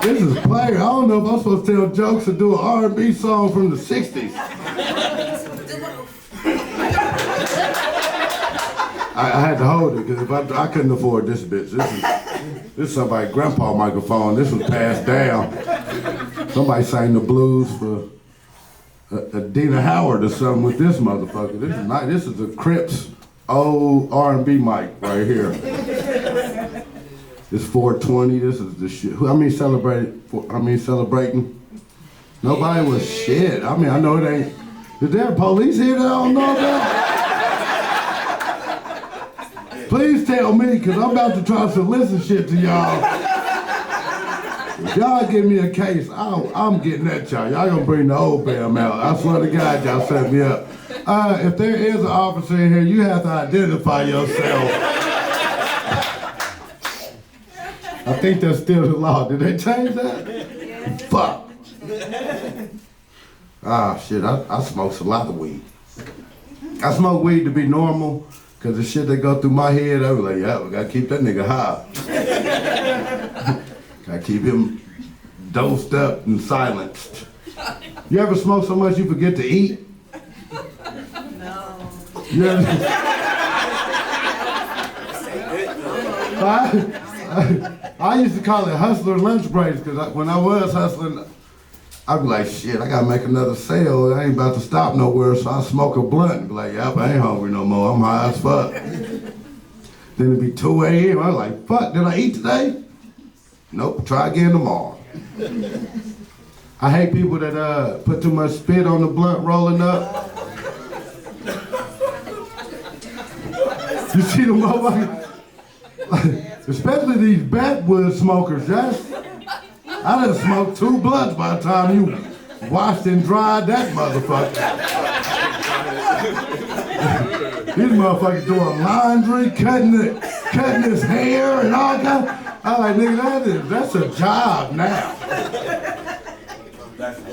This is player. I don't know if I'm supposed to tell jokes or do an R&B song from the 60s. I had to hold it because if I couldn't afford this bitch. This is somebody's grandpa microphone. This was passed down. Somebody sang the blues for Dina Howard or something with this motherfucker. This is nice. This is a Crips old R&B mic right here. It's 420. This is the shit. Celebrating. Nobody was shit. I mean, I know it ain't. Is there police here that I don't know about? Please tell me, because I'm about to try some solicit shit to y'all. If y'all give me a case, I'm getting at y'all. Y'all gonna bring the old Bam out. I swear to God, y'all set me up. If there is an officer in here, you have to identify yourself. I think that's still the law. Did they change that? Fuck. Shit, I smoke a lot of weed. I smoke weed to be normal. Cause the shit that go through my head, I was like, yeah, we gotta keep that nigga high. Gotta keep him dosed up and silenced. You ever smoke so much you forget to eat? No. You ever... I used to call it hustler lunch breaks, cause when I was hustling, I'd be like, shit, I gotta make another sale. I ain't about to stop nowhere, so I smoke a blunt and be like, yep, I ain't hungry no more. I'm high as fuck. Then it'd be 2 a.m. I'm like, fuck, did I eat today? Nope, try again tomorrow. I hate people that put too much spit on the blunt rolling up. You see the motherfuckers? Especially these backwood smokers, yes? I done smoked 2 blunts by the time you washed and dried that motherfucker. These motherfuckers doing laundry, cutting his hair and all that. I'm like, nigga, that's a job now.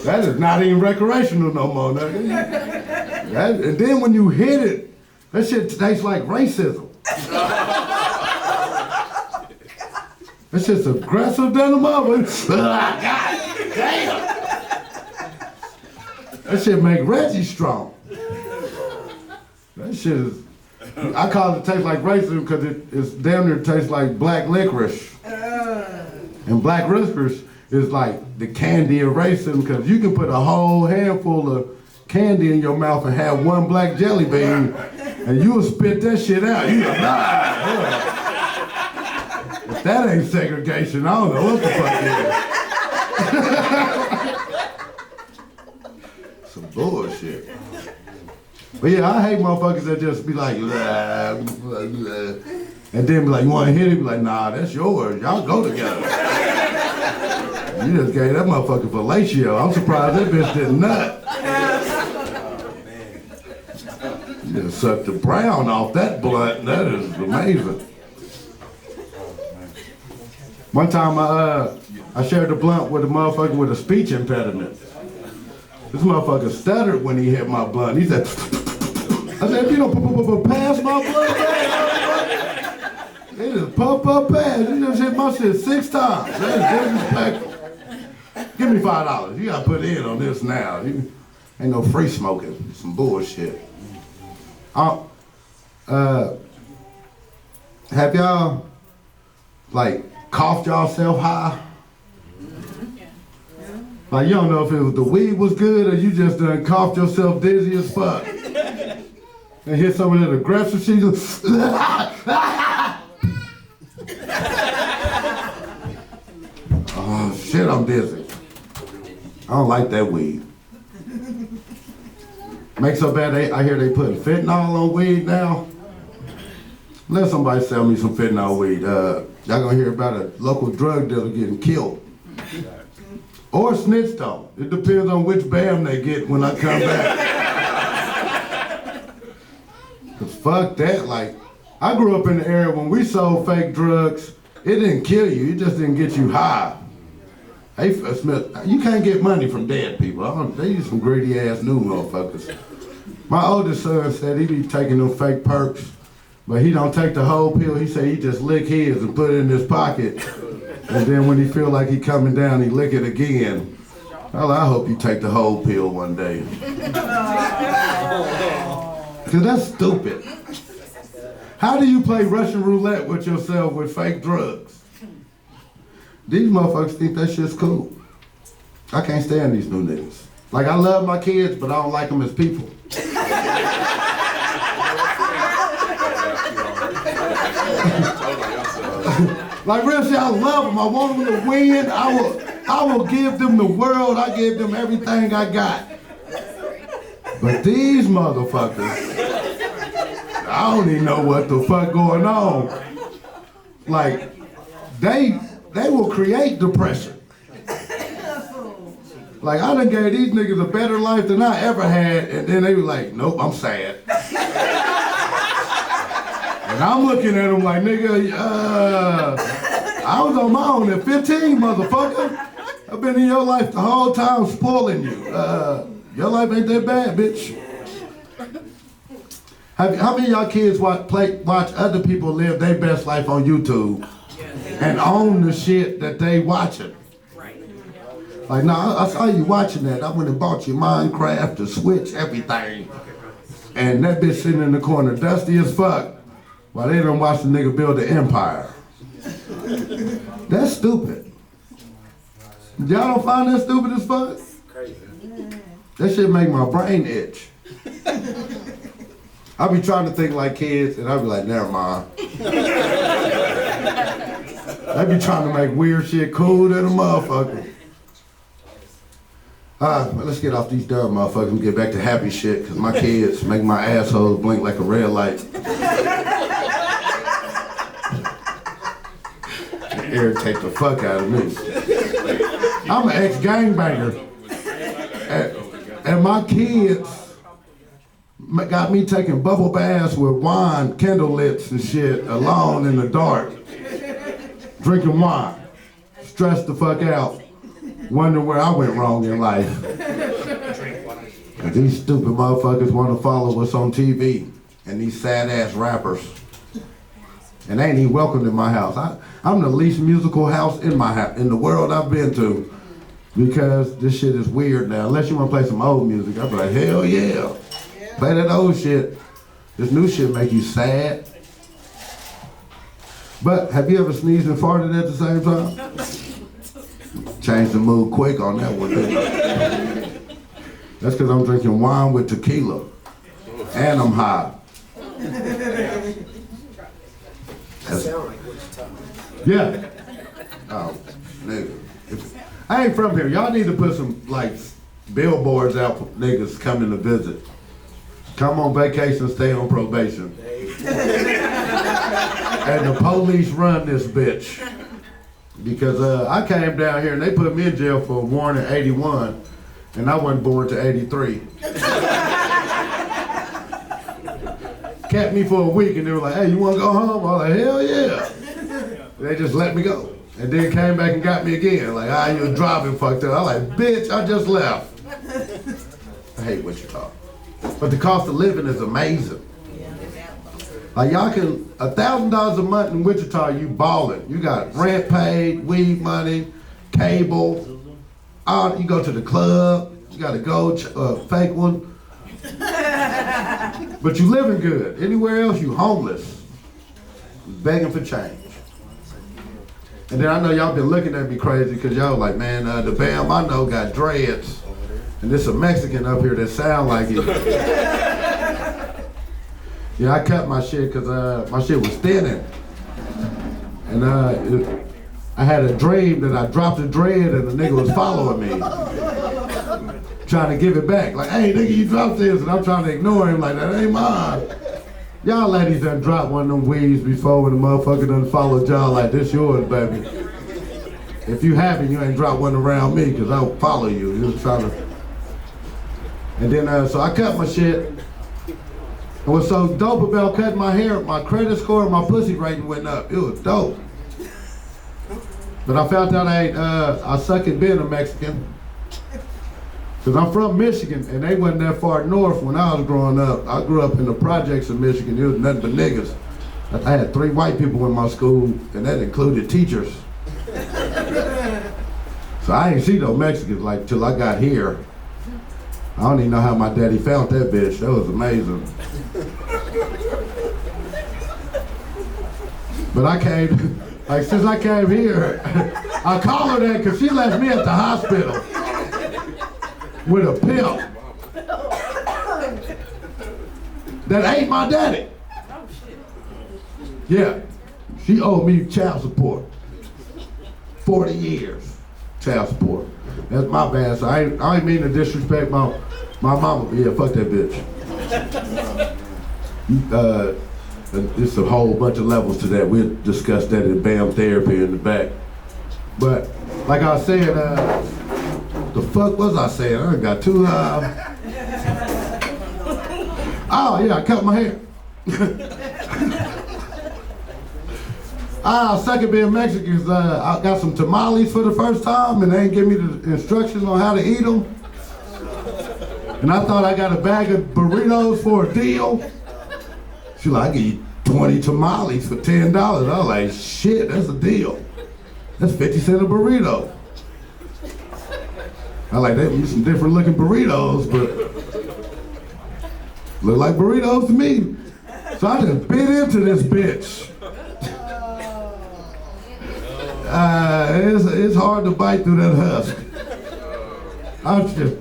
That is not even recreational no more, nigga. And then when you hit it, that shit tastes like racism. That shit's aggressive than a mother. God damn. That shit make Reggie strong. That shit is, I call it taste like racism because it's damn near tastes like black licorice. And black licorice is like the candy of racism because you can put a whole handful of candy in your mouth and have one black jelly bean and you'll spit that shit out. You like, nah. If that ain't segregation, I don't know what the fuck is. Some bullshit. But yeah, I hate motherfuckers that just be like, blah, blah, blah. And then be like, you wanna hit it? Be like, nah, that's yours. Y'all go together. You just gave that motherfucker fellatio. I'm surprised that bitch didn't nut. You just sucked the brown off that blunt. That is amazing. One time I shared a blunt with a motherfucker with a speech impediment. This motherfucker stuttered when he hit my blunt. He said, I said, if you don't pass my blunt, they just pump pass. You just hit my shit 6 times. That's disrespectful. Give me $5. You gotta put in on this now. Ain't no free smoking. It's some bullshit. Have y'all, like, coughed yourself high? Like you don't know if it was the weed was good or you just done coughed yourself dizzy as fuck. And hear some of that aggressive shit. Oh shit, I'm dizzy. I don't like that weed. Makes so bad I hear they putting fentanyl on weed now. Let somebody sell me some fentanyl weed. Y'all gonna hear about a local drug dealer getting killed. Or snitched on. It depends on which BAM they get when I come back. Cause fuck that, like, I grew up in the area when we sold fake drugs, it didn't kill you, it just didn't get you high. Hey, Smith, you can't get money from dead people. They use some greedy ass new motherfuckers. My oldest son said he be taking them fake perks, but he don't take the whole pill. He say he just lick his and put it in his pocket And then when he feel like he coming down, he lick it again. Well, I hope you take the whole pill one day. Cause that's stupid. How do you play Russian roulette with yourself with fake drugs? These motherfuckers think that shit's cool. I can't stand these new niggas. Like, I love my kids, but I don't like them as people. Like, real shit, I love them. I want them to win. I will give them the world. I give them everything I got. But these motherfuckers, I don't even know what the fuck going on. Like, they will create depression. Like, I done gave these niggas a better life than I ever had, and then they were like, nope, I'm sad. And I'm looking at them like, nigga, I was on my own at 15, motherfucker. I've been in your life the whole time spoiling you. Your life ain't that bad, bitch. How many of y'all kids watch other people live their best life on YouTube and own the shit that they watching? Like, nah, I saw you watching that. I went and bought you Minecraft, the Switch, everything. And that bitch sitting in the corner, dusty as fuck, while they done watch the nigga build the empire. That's stupid. Y'all don't find that stupid as fuck? That shit make my brain itch. I be trying to think like kids, and I be like, never mind. I be trying to make weird shit cool than a motherfucker. Let's get off these dumb motherfuckers and get back to happy shit, because my kids make my asshole blink like a red light. Irritate the fuck out of me. I'm an ex-gangbanger. And my kids got me taking bubble baths with wine, candle lits and shit, alone in the dark. Drinking wine. Stressed the fuck out. Wonder where I went wrong in life. And these stupid motherfuckers want to follow us on TV. And these sad ass rappers. And they ain't even welcome in my house. I'm the least musical house in my house, in the world I've been to. Because this shit is weird now. Unless you want to play some old music, I'll be like, hell yeah. Play that old shit. This new shit make you sad. But have you ever sneezed and farted at the same time? Changed the mood quick on that one. That's because I'm drinking wine with tequila. And I'm high. Yeah. Oh, nigga. I ain't from here. Y'all need to put some, like, billboards out for niggas coming to visit. Come on vacation, stay on probation. And the police run this bitch. Because I came down here and they put me in jail for a warrant in 81, and I wasn't born to 83. Kept me for a week and they were like, hey, you wanna go home? I was like, hell yeah. They just let me go. And then came back and got me again. Like, you was driving fucked up. I was like, bitch, I just left. I hate Wichita. But the cost of living is amazing. Like, y'all can, $1,000 a month in Wichita, you ballin'. You got rent paid, weed money, cable. You go to the club, you got a gold fake one. But you living good. Anywhere else, you homeless. Begging for change. And then I know y'all been looking at me crazy because y'all like, man, the Bam I know got dreads. And there's a Mexican up here that sound like it. Yeah, I cut my shit because my shit was thinning. And I had a dream that I dropped a dread and the nigga was following me. Trying to give it back. Like, hey, nigga, you dropped this. And I'm trying to ignore him like, that ain't mine. Y'all ladies done dropped one of them weeds before when the motherfucker done followed y'all like, this yours, baby. If you haven't, you ain't dropped one around me because I'll follow you. You was trying to. And then, so I cut my shit. And what's so dope about cutting my hair, my credit score and my pussy rating went up. It was dope. But I found out I suck at being a Mexican. Because I'm from Michigan, and they wasn't that far north when I was growing up. I grew up in the projects of Michigan. It was nothing but niggas. I had 3 white people in my school, and that included teachers. So I ain't see no Mexicans like till I got here. I don't even know how my daddy found that bitch. That was amazing. But I came, like since I came here, I call her that because she left me at the hospital with a pimp that ain't my daddy. Yeah, she owed me child support. 40 years, child support. That's my bad. So I ain't mean to disrespect my mama. But yeah, fuck that bitch. It's a whole bunch of levels to that. We'll discuss that in BAM therapy in the back. But like I was saying, the fuck was I saying? I got too. Oh yeah, I cut my hair. Second being Mexicans, I got some tamales for the first time and they ain't give me the instructions on how to eat them. And I thought I got a bag of burritos for a deal. She like, I give you 20 tamales for $10. I was like, shit, that's a deal. That's 50 cents a burrito. I like, they use some different looking burritos, but look like burritos to me. So I just bit into this bitch. It's hard to bite through that husk. I was just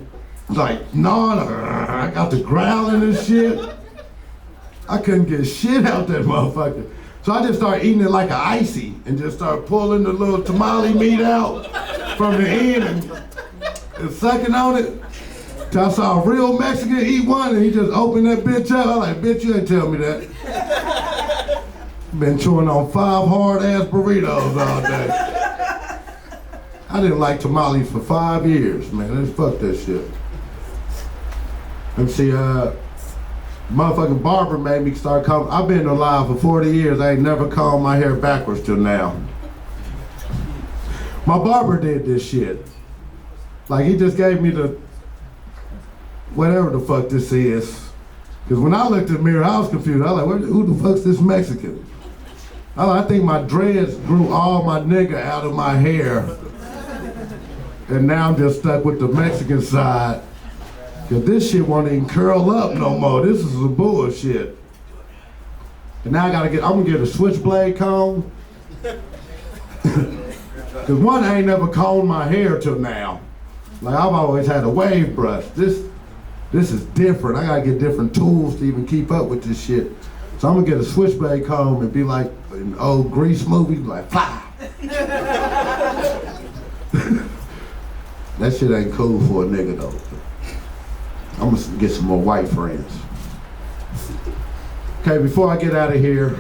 like gnawing. I got the growling and shit. I couldn't get shit out that motherfucker. So I just started eating it like an icy and just started pulling the little tamale meat out from the end and sucking on it. Till I saw a real Mexican eat one and he just opened that bitch up. I was like, bitch, you ain't tell me that. Been chewing on 5 hard-ass burritos all day. I didn't like tamales for 5 years, man. Let's fuck that shit. Let me see, motherfucking barber made me start combing. I've been alive for 40 years. I ain't never combed my hair backwards till now. My barber did this shit. Like, he just gave me the, whatever the fuck this is. Because when I looked in the mirror, I was confused. I was like, who the fuck's this Mexican? I think my dreads grew all my nigga out of my hair. And now I'm just stuck with the Mexican side. Cause this shit won't even curl up no more. This is some bullshit. And now I'm gonna get a switchblade comb. Cause one, I ain't never combed my hair till now. Like I've always had a wave brush. This is different. I gotta get different tools to even keep up with this shit. So I'm gonna get a switchblade comb and be like in old Grease movies, like fly. That shit ain't cool for a nigga though. I'm gonna get some more white friends. Okay, before I get out of here.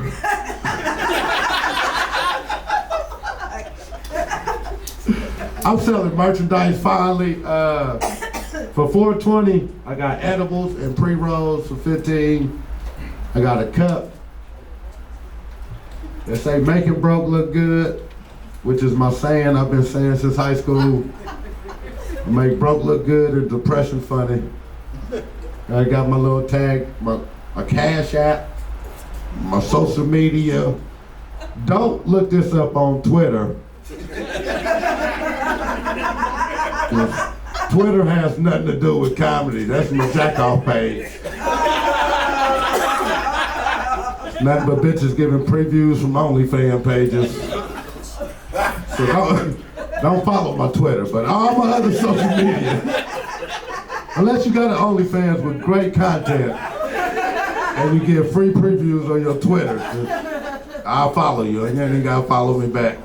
I'm selling merchandise finally. For $4.20, I got edibles and pre-rolls for $15. I got a cup. They say making broke look good, which is my saying I've been saying since high school. Make broke look good and depression funny. I got my little tag, my Cash App, my social media. Don't look this up on Twitter. Twitter has nothing to do with comedy. That's my jack-off page. Nothing but bitches giving previews from OnlyFans pages. So don't follow my Twitter, but all my other social media. Unless you got an OnlyFans with great content and you get free previews on your Twitter, I'll follow you and you ain't gotta follow me back.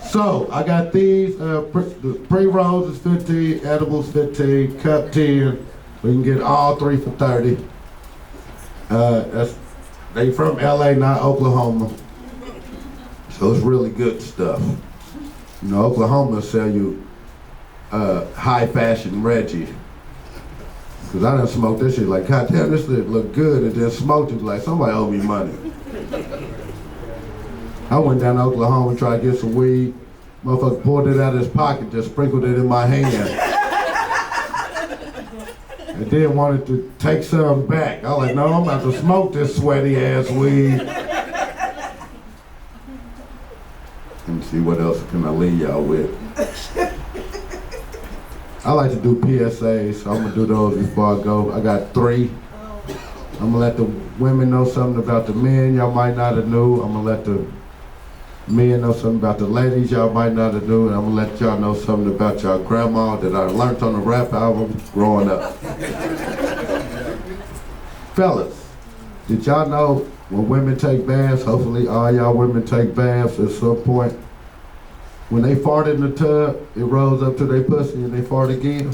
So I got these, the pre-rolls is 15, edibles 15, cup 10. We can get all 3 for 30. They from LA, not Oklahoma. So it's really good stuff. You know, Oklahoma sell you high fashion Reggie. Cause I done smoked this shit like, God damn, this shit look good, and then smoked it like somebody owe me money. I went down to Oklahoma and tried to get some weed. Motherfucker pulled it out of his pocket, just sprinkled it in my hand. And then wanted to take some back. I was like, no, I'm about to smoke this sweaty ass weed. And see what else can I leave y'all with. I like to do PSAs, so I'm gonna do those before I go. I got 3. I'm gonna let the women know something about the men y'all might not have knew. I'm gonna let the men know something about the ladies y'all might not have knew. And I'm gonna let y'all know something about y'all grandma that I learned on the rap album growing up. Fellas, did y'all know when women take baths, hopefully all y'all women take baths at some point, when they fart in the tub, it rolls up to their pussy and they fart again?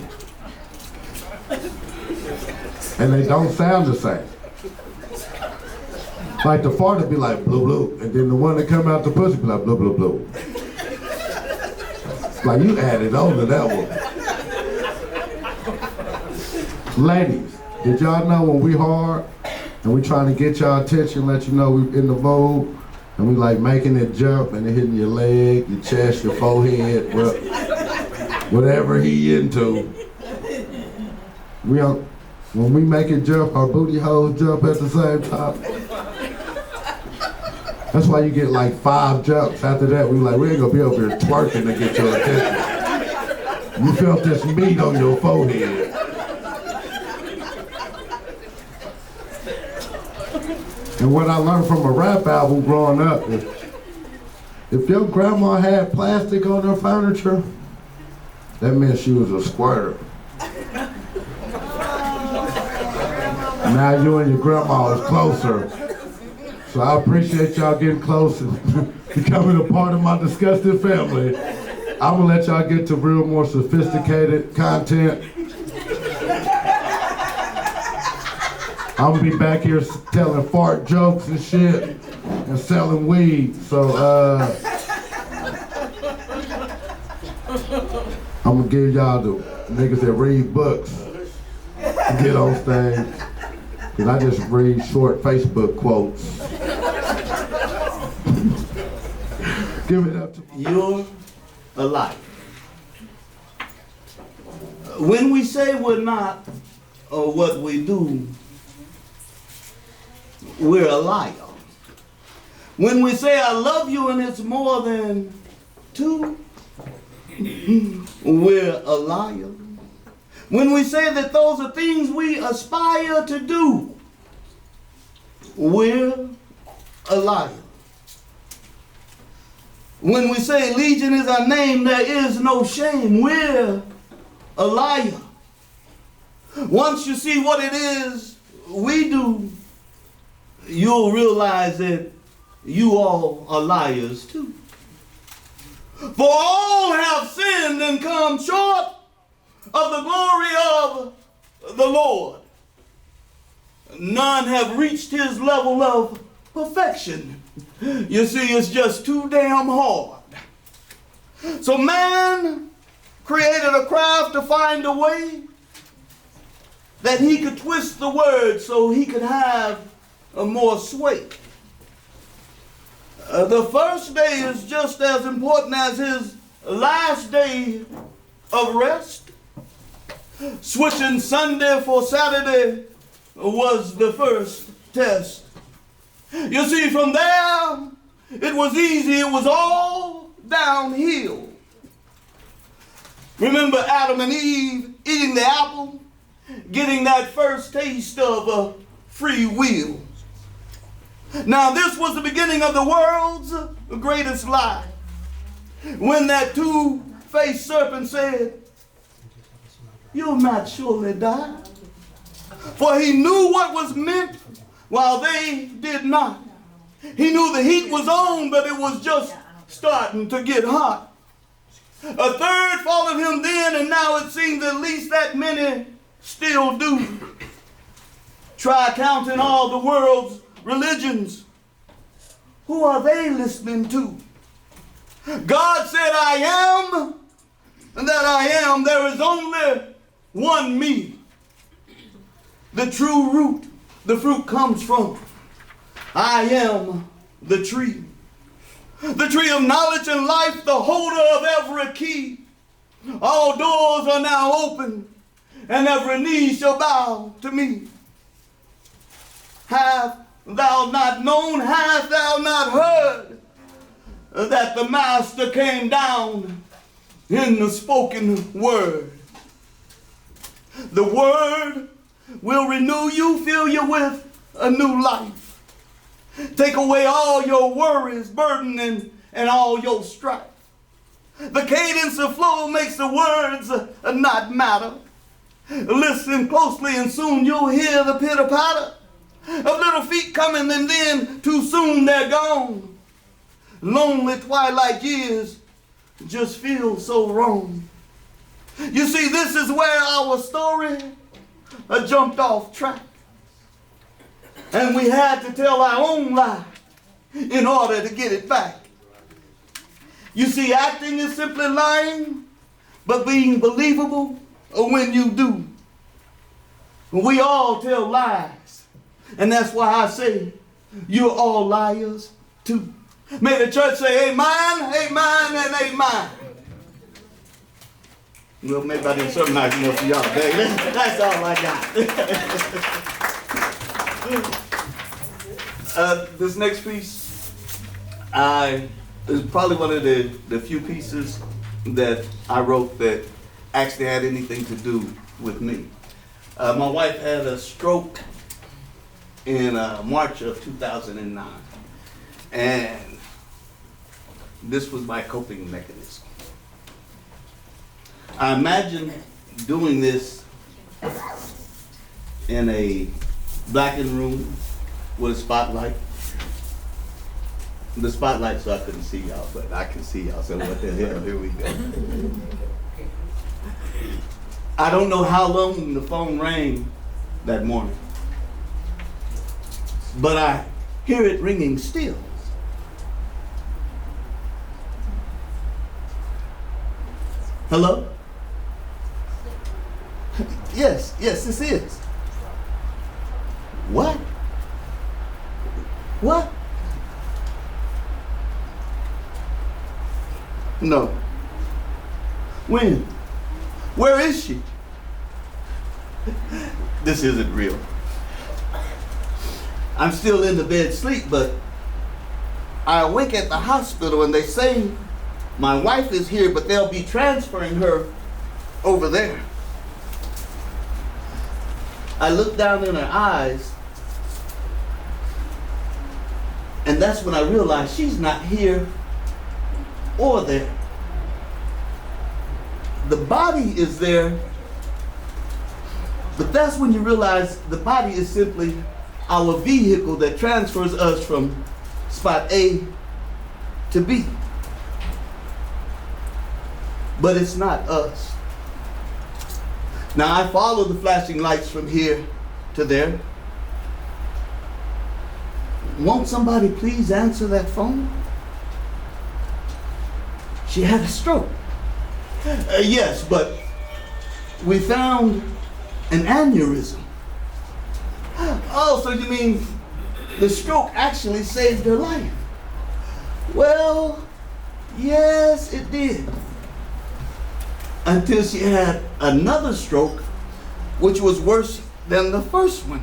And they don't sound the same. Like the fart would be like blue blue, and then the one that come out the pussy be like blue blue blue. Like you added on to that one. Ladies, did y'all know when we hard and we trying to get y'all attention, let you know we in the mood, and we like making it jump and it hitting your leg, your chest, your forehead, well, whatever he into. When we make it jump, our booty holes jump at the same time. That's why you get like 5 jumps. After that, we ain't gonna be over here twerking to get your attention. You felt this meat on your forehead. And what I learned from a rap album growing up is, if your grandma had plastic on her furniture, that meant she was a squirter. Now you and your grandma is closer. So I appreciate y'all getting close and becoming a part of my disgusting family. I'm gonna let y'all get to real more sophisticated content. I'm gonna be back here telling fart jokes and shit and selling weed. So I'm gonna give y'all the niggas that read books to get on stage. Cause I just read short Facebook quotes. Give it up to me. You're alive. When we say we're not, or what we do, we're a liar. When we say I love you and it's more than 2, we're a liar. When we say that those are things we aspire to do, we're a liar. When we say Legion is our name, there is no shame, we're a liar. Once you see what it is we do, you'll realize that you all are liars too. For all have sinned and come short of the glory of the Lord. None have reached his level of perfection. You see, it's just too damn hard. So man created a craft to find a way that he could twist the words so he could have more sway. The first day is just as important as his last day of rest. Switching Sunday for Saturday was the first test. You see, from there, it was easy. It was all downhill. Remember Adam and Eve eating the apple, getting that first taste of free will. Now, this was the beginning of the world's greatest lie. When that two-faced serpent said, "You'll not surely die." For he knew what was meant while they did not. He knew the heat was on, but it was just starting to get hot. A third followed him then, and now it seems at least that many still do. Try counting all the world's religions. Who are they listening to? God said, "I am, and that I am." There is only one me. The true root the fruit comes from. I am the tree. The tree of knowledge and life, the holder of every key. All doors are now open, and every knee shall bow to me. Hast thou not known, hast thou not heard? that the master came down in the spoken word. The word will renew you, fill you with a new life. Take away all your worries, burden, and all your strife. The cadence of flow makes the words not matter. Listen closely and soon you'll hear the pitter-patter of little feet coming, and then too soon they're gone. Lonely twilight years just feel so wrong. You see, this is where our story jumped off track. And we had to tell our own lie in order to get it back. You see, acting is simply lying, but being believable when you do. We all tell lies. And that's why I say, you're all liars too. May the church say amen, amen, and amen. Well, maybe I did something nice enough for y'all today. That's all I got. This next piece, is probably one of the few pieces that I wrote that actually had anything to do with me. My wife had a stroke in March of 2009. And this was my coping mechanism. I imagine doing this in a blackened room with a spotlight. The spotlight so I couldn't see y'all, but I can see y'all, so what the hell, here we go. I don't know how long the phone rang that morning, but I hear it ringing still. Hello? Yes, this is. What? What? No. When? Where is she? This isn't real. I'm still in the bed sleep, but I awake at the hospital and they say my wife is here, but they'll be transferring her over there. I look down in her eyes, and that's when I realize she's not here or there. The body is there, but that's when you realize the body is simply our vehicle that transfers us from spot A to B. But it's not us. Now I follow the flashing lights from here to there. Won't somebody please answer that phone? She had a stroke. Yes, but we found an aneurysm. Oh, so you mean the stroke actually saved her life? Well, yes, it did. Until she had another stroke, which was worse than the first one.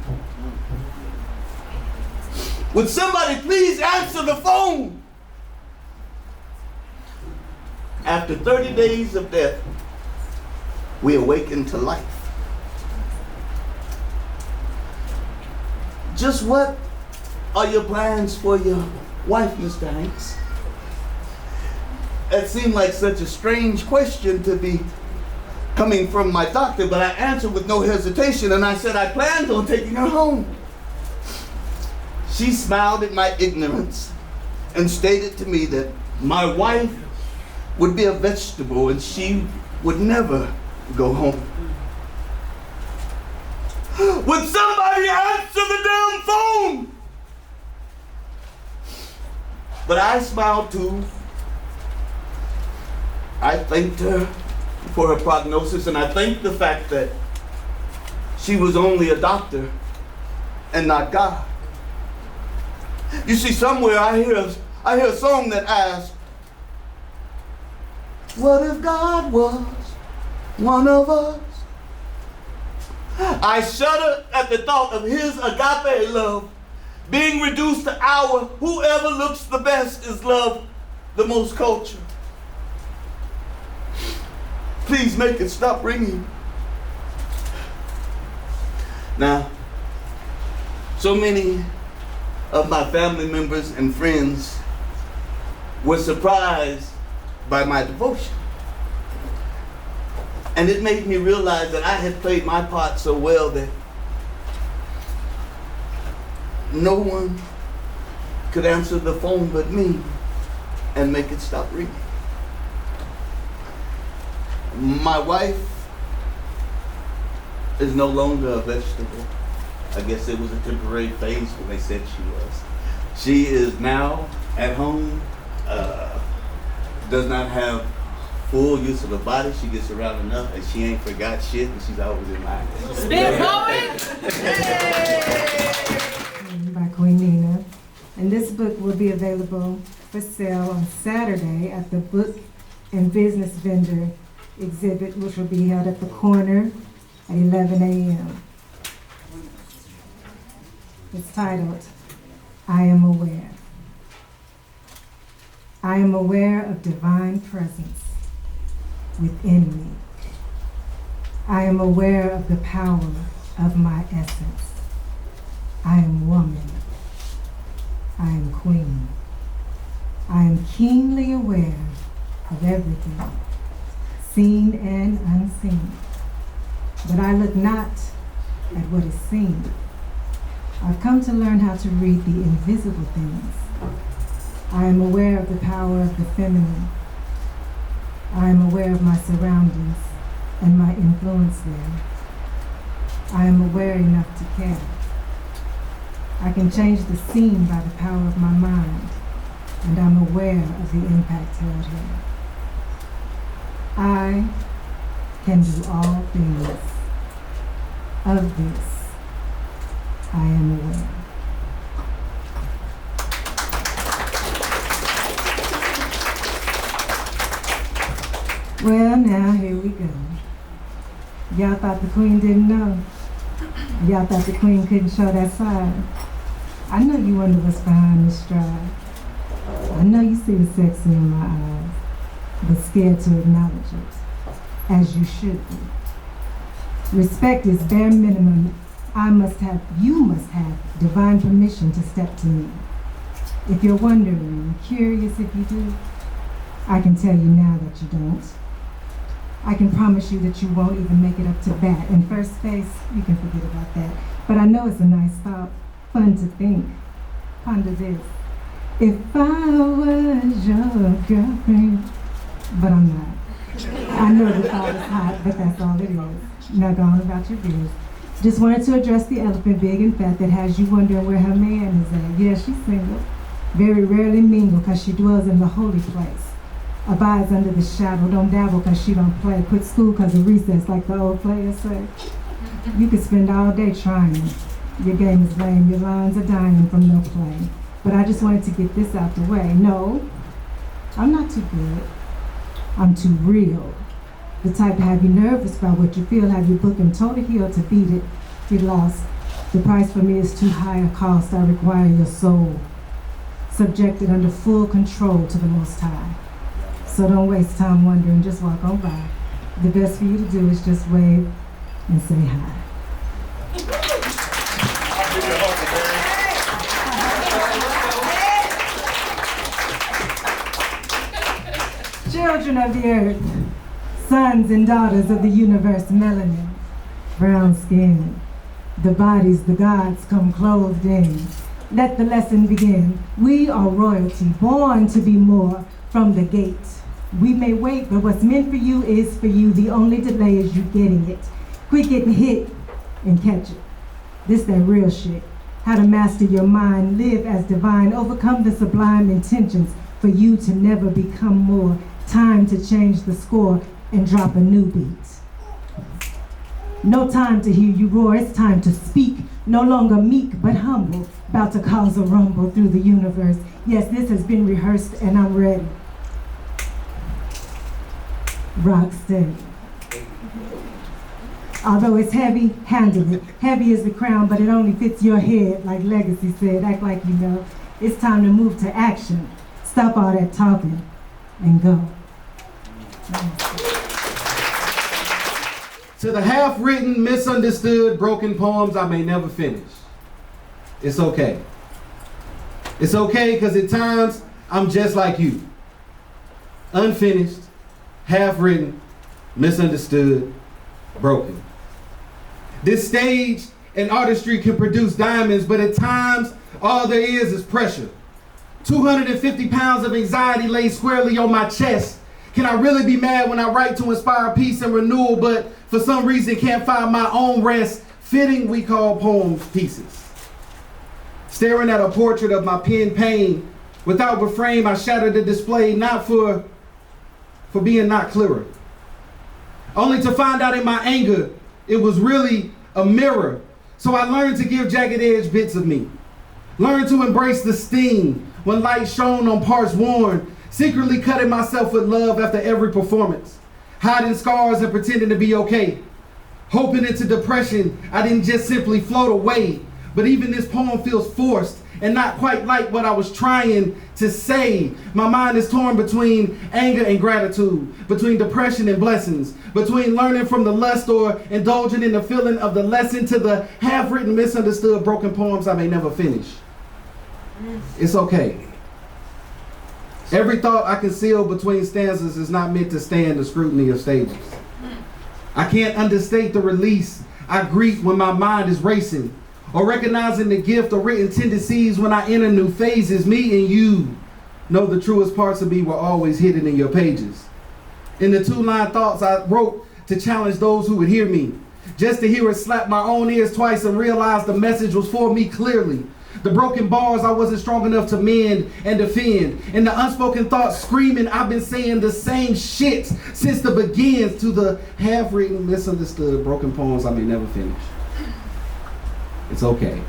Would somebody please answer the phone? After 30 days of death, we awaken to life. Just what are your plans for your wife, Mr. Hanks? That seemed like such a strange question to be coming from my doctor, but I answered with no hesitation, and I said I planned on taking her home. She smiled at my ignorance and stated to me that my wife would be a vegetable and she would never go home. Would somebody answer the damn phone? But I smiled too. I thanked her for her prognosis, and I thanked the fact that she was only a doctor and not God. You see, somewhere I hear a song that asks, what if God was one of us? I shudder at the thought of his agape love being reduced to our whoever looks the best is love the most culture. Please make it stop ringing. Now, so many of my family members and friends were surprised by my devotion. And it made me realize that I had played my part so well that no one could answer the phone but me and make it stop ringing. My wife is no longer a vegetable. I guess it was a temporary phase when they said she was. She is now at home, does not have full use of her body. She gets around enough and she ain't forgot shit and she's always in line. Spin poet! By Queen Nina. And this book will be available for sale on Saturday at the Book and Business Vendor exhibit, which will be held at the corner at 11 a.m. It's titled, I Am Aware. I am aware of divine presence within me. I am aware of the power of my essence. I am woman. I am queen. I am keenly aware of everything, seen and unseen. But I look not at what is seen. I've come to learn how to read the invisible things. I am aware of the power of the feminine. I am aware of my surroundings and my influence there. I am aware enough to care. I can change the scene by the power of my mind, and I'm aware of the impact held here. I can do all things. Of this, I am aware. Well, now here we go. Y'all thought the queen didn't know. Y'all thought the queen couldn't show that side. I know you wonder what's behind this stride. I know you see the sexy in my eyes, but scared to acknowledge it, as you should be. Respect is bare minimum. You must have divine permission to step to me. If you're wondering, curious if you do, I can tell you now that you don't. I can promise you that you won't even make it up to bat. In first base, you can forget about that. But I know it's a nice thought, fun to think. Ponder this. If I was your girlfriend, but I'm not. I know the thought is hot, but that's all it is. Now go on about your business. Just wanted to address the elephant big and fat that has you wondering where her man is at. Yeah, she's single. Very rarely mingle because she dwells in the holy place. Abides under the shadow, don't dabble because she don't play. Quit school because of recess like the old players say. You could spend all day trying. Your game is lame, your lines are dying from no play. But I just wanted to get this out the way. No, I'm not too good. I'm too real. The type to have you nervous about what you feel, have you booking toe to heel to beat it. Get lost. The price for me is too high a cost. I require your soul. Subjected under full control to the Most High. So don't waste time wondering, just walk on by. The best for you to do is just wave and say hi. Children of the earth, sons and daughters of the universe, melanin, brown skin, the bodies the gods come clothed in. Let the lesson begin. We are royalty, born to be more from the gate. We may wait, but what's meant for you is for you. The only delay is you getting it. Quit getting hit and catch it. This that real shit. How to master your mind, live as divine, overcome the sublime intentions for you to never become more. Time to change the score and drop a new beat. No time to hear you roar, it's time to speak. No longer meek, but humble, about to cause a rumble through the universe. Yes, this has been rehearsed and I'm ready. Rock steady. Although it's heavy, handle it. Heavy is the crown, but it only fits your head, like Legacy said. Act like you know. It's time to move to action. Stop all that talking and go. To the half-written, misunderstood, broken poems I may never finish. It's okay. It's okay because at times I'm just like you. Unfinished, half-written, misunderstood, broken. This stage and artistry can produce diamonds, but at times all there is pressure. 250 pounds of anxiety laid squarely on my chest. Can I really be mad when I write to inspire peace and renewal, but for some reason can't find my own rest? Fitting we call poems pieces. Staring at a portrait of my pen pain, without refrain I shattered the display, not for being not clearer. Only to find out in my anger, it was really a mirror. So I learned to give jagged edge bits of me. Learned to embrace the sting when light shone on parts worn, secretly cutting myself with love after every performance, hiding scars and pretending to be okay. Hoping into depression, I didn't just simply float away, but even this poem feels forced and not quite like what I was trying to say. My mind is torn between anger and gratitude, between depression and blessings, between learning from the lust or indulging in the feeling of the lesson to the half-written, misunderstood, broken poems I may never finish. It's okay. Every thought I conceal between stanzas is not meant to stand the scrutiny of stages. I can't understate the release I greet when my mind is racing, or recognizing the gift of written tendencies when I enter new phases. Me and you know the truest parts of me were always hidden in your pages. In the 2-line thoughts I wrote to challenge those who would hear me, just to hear it slap my own ears twice and realize the message was for me clearly. The broken bars I wasn't strong enough to mend and defend. And the unspoken thoughts screaming I've been saying the same shit since the begins, to the half-written, misunderstood, broken poems I may never finish. It's okay.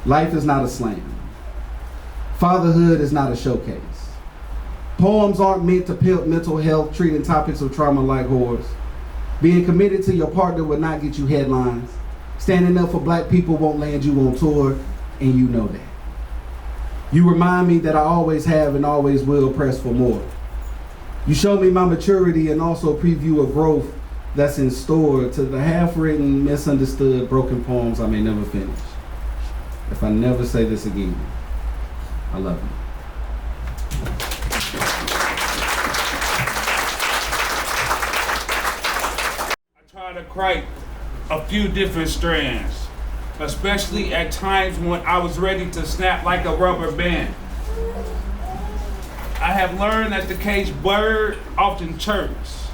Life is not a slam. Fatherhood is not a showcase. Poems aren't meant to pimp mental health, treating topics of trauma like whores. Being committed to your partner will not get you headlines. Standing up for black people won't land you on tour, and you know that. You remind me that I always have and always will press for more. You show me my maturity and also preview a growth that's in store. To the half-written, misunderstood, broken poems I may never finish. If I never say this again, I love you. I try to write a few different strands, especially at times when I was ready to snap like a rubber band. I have learned that the caged bird often chirps,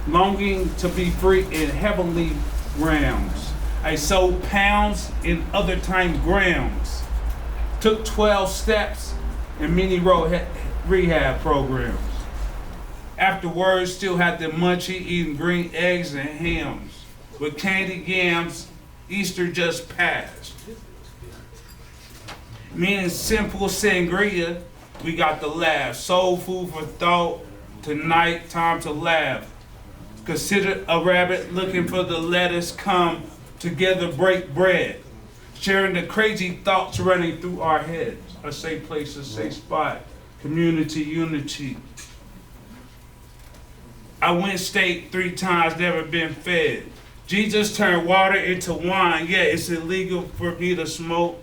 longing to be free in heavenly realms. I sold pounds in other times grams, took 12 steps in many rehab programs. Afterwards, still had the munchie eating green eggs and hams. With candy yams, Easter just passed. Me and Simple Sangria, we got the laugh. Soul food for thought, tonight time to laugh. Consider a rabbit looking for the lettuce, come together break bread. Sharing the crazy thoughts running through our heads. A safe place, a safe spot, community unity. I went state 3 times, never been fed. Jesus turned water into wine. Yeah, it's illegal for me to smoke.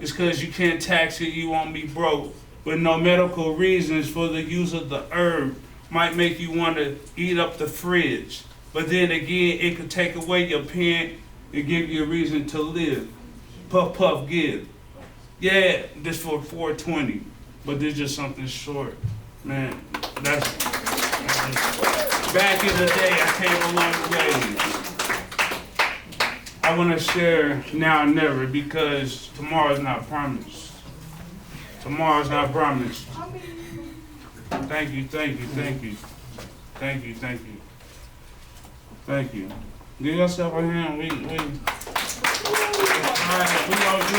It's because you can't tax it, you won't be broke. But no medical reasons for the use of the herb might make you want to eat up the fridge. But then again, it could take away your pen and give you a reason to live. Puff, puff, give. Yeah, this for 420, but this just something short. Man, that's back in the day, I came a long way. I want to share now and never, because tomorrow's not promised. Tomorrow's not promised. Thank you, thank you, thank you. Thank you, thank you. Thank you. Give yourself a hand. We don't do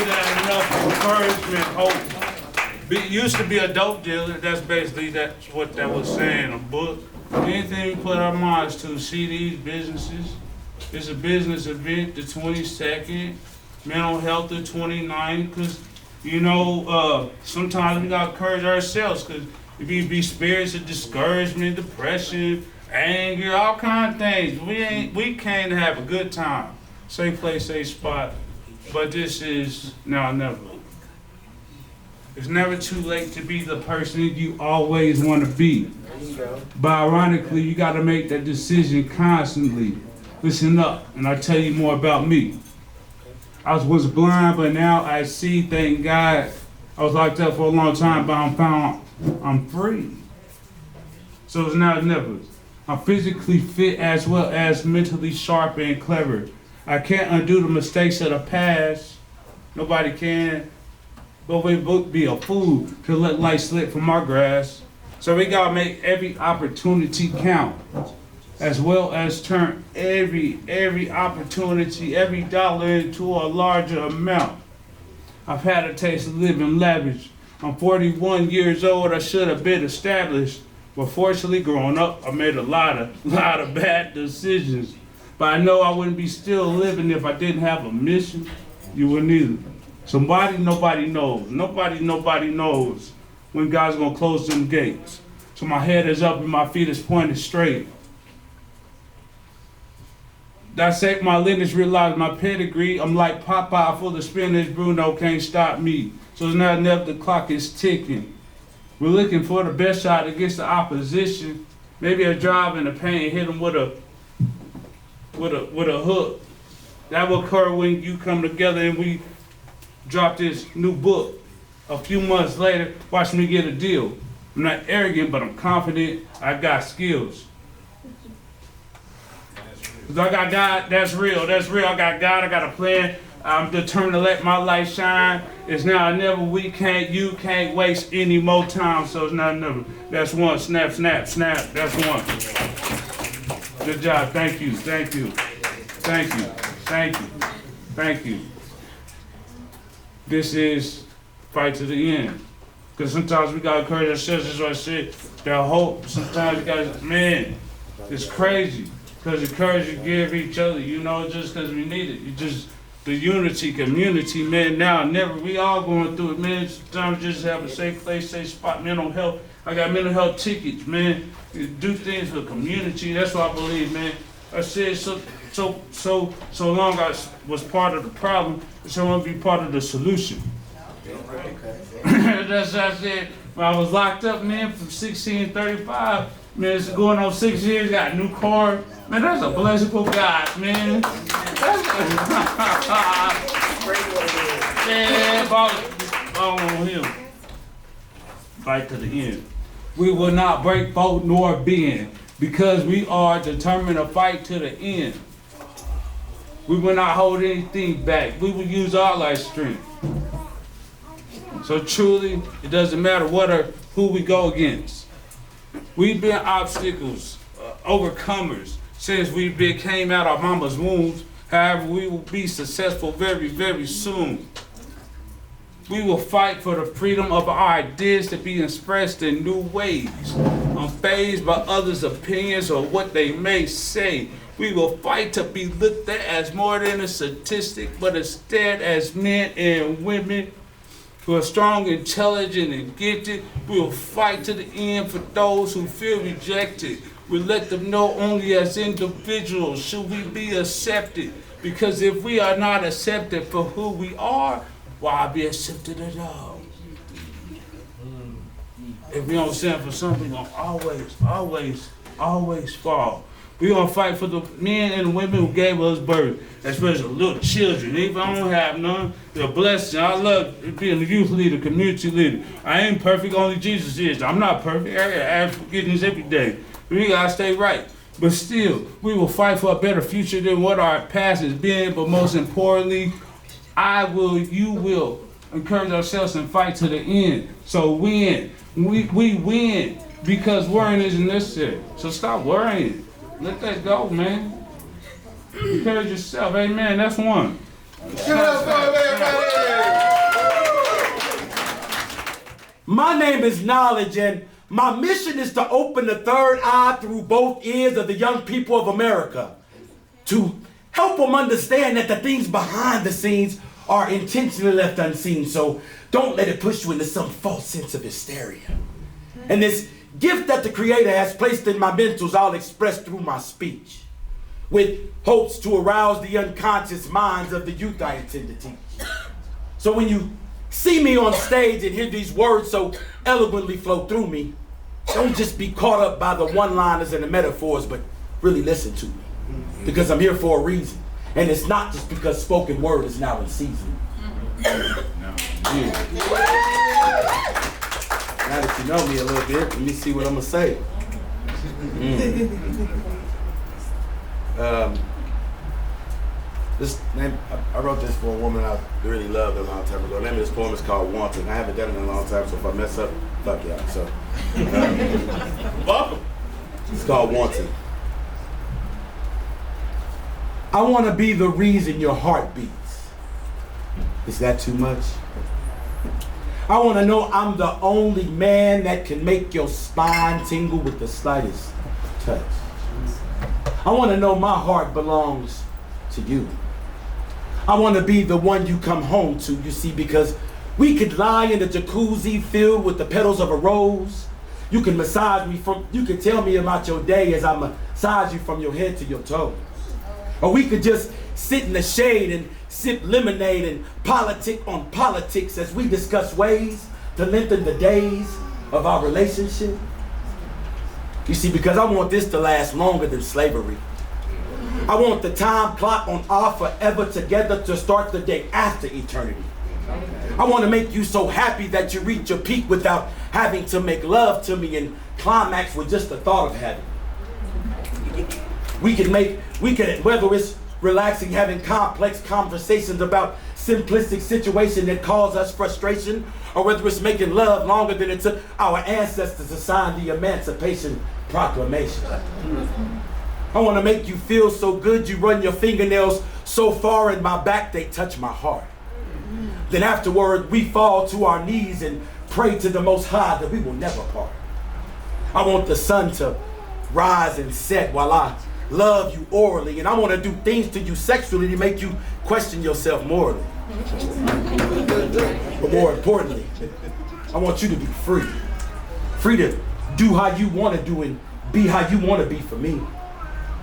that enough. Encouragement, hope. Used to be a dope dealer. That's what that was saying. A book. Anything we put our minds to. See these businesses. It's a business event, the 22nd. Mental health, the 29th. Because You know, sometimes we gotta encourage ourselves, because if you be spirits of discouragement, depression, anger, all kind of things. We came to have a good time. Safe place, safe spot. But this is now or never. It's never too late to be the person you always want to be. But ironically, you got to make that decision constantly. Listen up, and I'll tell you more about me. I was once blind, but now I see, thank God. I was locked up for a long time, but I'm free. So it's now or never. I'm physically fit as well as mentally sharp and clever. I can't undo the mistakes of the past. Nobody can. But we would be a fool to let light slip from our grasp. So we gotta make every opportunity count, as well as turn every opportunity, every dollar into a larger amount. I've had a taste of living lavish. I'm 41 years old, I should have been established. But fortunately, growing up, I made a lot of bad decisions. But I know I wouldn't be still living if I didn't have a mission. You wouldn't either. Nobody knows. Nobody knows when God's gonna close them gates. So my head is up and my feet is pointed straight. Dissect my lineage, realize my pedigree. I'm like Popeye full of spinach, Bruno can't stop me. So it's not enough, the clock is ticking. We're looking for the best shot against the opposition. Maybe a drive in the paint, hit them with a hook. That will occur when you come together and we drop this new book. A few months later, watch me get a deal. I'm not arrogant, but I'm confident. I got skills. Cause I got God, that's real. I got God, I got a plan. I'm determined to let my light shine. It's now or never. You can't waste any more time. So it's now or never. That's one. Snap, snap, snap. That's one. Good job. Thank you. This is fight to the end. Because sometimes we gotta encourage ourselves. That's what I said. That hope. Sometimes we gotta, man, it's crazy. Because the courage you give each other, you know, just because we need it. You just, the unity, community, man, now, never, we all going through it, man. Sometimes just have a safe place, safe spot, mental health. I got mental health tickets, man. You do things for the community, that's what I believe, man. I said so long I was part of the problem, so I want to be part of the solution. That's what I said. When I was locked up, man, from 16 to 35, man, it's going on 6 years, got a new car. Man, that's a blessing from God, man. Man, ball on him. Fight to the end. We will not break, fold, nor bend, because we are determined to fight to the end. We will not hold anything back. We will use all our strength. So truly, it doesn't matter what or who we go against. We've been obstacles, overcomers, since we came out of mama's wombs. However, we will be successful very, very soon. We will fight for the freedom of our ideas to be expressed in new ways, unfazed by others' opinions or what they may say. We will fight to be looked at as more than a statistic, but instead as men and women who are strong, intelligent, and gifted. We will fight to the end for those who feel rejected. We let them know only as individuals should we be accepted. Because if we are not accepted for who we are, why be accepted at all? If we don't stand for something, we're gonna always fall. We're gonna fight for the men and women who gave us birth, especially little children. Even if I don't have none, they're a blessing. I love being a youth leader, community leader. I ain't perfect, only Jesus is. I'm not perfect. I ask forgiveness every day. We gotta stay right. But still, we will fight for a better future than what our past has been. But most importantly, you will encourage ourselves and fight to the end. So win. We win because worrying isn't necessary. So stop worrying. Let that go, man. Encourage yourself. Amen. That's one. My name is Knowledge, and my mission is to open the third eye through both ears of the young people of America, to help them understand that the things behind the scenes are intentionally left unseen. So don't let it push you into some false sense of hysteria. And this gift that the Creator has placed in my mentals, I'll express through my speech, with hopes to arouse the unconscious minds of the youth I intend to teach. So when you see me on stage and hear these words so eloquently flow through me, don't just be caught up by the one-liners and the metaphors, but really listen to me. Because I'm here for a reason. And it's not just because spoken word is now in season. Yeah. Now that you know me a little bit, let me see what I'm gonna say. This name, I wrote this for a woman I really loved a long time ago. The name of this poem is called Wanted. I haven't done it in a long time, so if I mess up, fuck y'all. So, welcome. It's called Wanted. I want to be the reason your heart beats. Is that too much? I want to know I'm the only man that can make your spine tingle with the slightest touch. I want to know my heart belongs to you. I want to be the one you come home to, you see, because we could lie in the jacuzzi filled with the petals of a rose. You can massage me you can tell me about your day as I massage you from your head to your toes. Or we could just sit in the shade and sip lemonade and politic on politics as we discuss ways to lengthen the days of our relationship. You see, because I want this to last longer than slavery. I want the time clock on our forever together to start the day after eternity. I want to make you so happy that you reach your peak without having to make love to me and climax with just the thought of having. We can, whether it's relaxing, having complex conversations about simplistic situations that cause us frustration, or whether it's making love longer than it took our ancestors to sign the Emancipation Proclamation. I want to make you feel so good you run your fingernails so far in my back they touch my heart. Then afterward we fall to our knees and pray to the Most High that we will never part. I want the sun to rise and set while I love you orally, and I want to do things to you sexually to make you question yourself morally. But more importantly, I want you to be free. Free to do how you want to do and be how you want to be for me.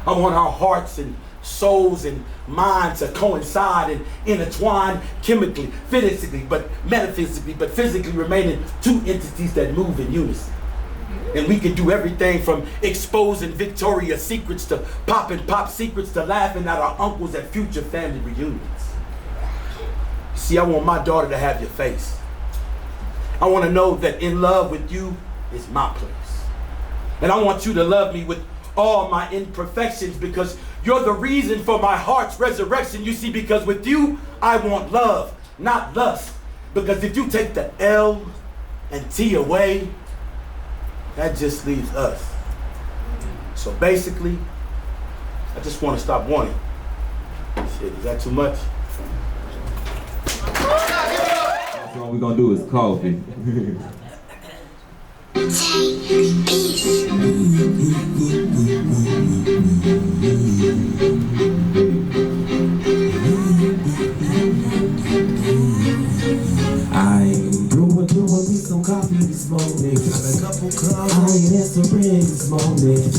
I want our hearts and souls and minds to coincide and intertwine chemically, physically, but metaphysically, but physically remaining two entities that move in unison. And we can do everything from exposing Victoria's Secrets to popping pop secrets to laughing at our uncles at future family reunions. See, I want my daughter to have your face. I want to know that in love with you is my place. And I want you to love me with all my imperfections because you're the reason for my heart's resurrection. You see, because with you, I want love, not lust. Because if you take the L and T away, that just leaves us. So basically, I just want to stop wanting. Shit, is that too much? All we're gonna do is coffee. I'm brewing me some coffee this morning. I ain't answering this morning.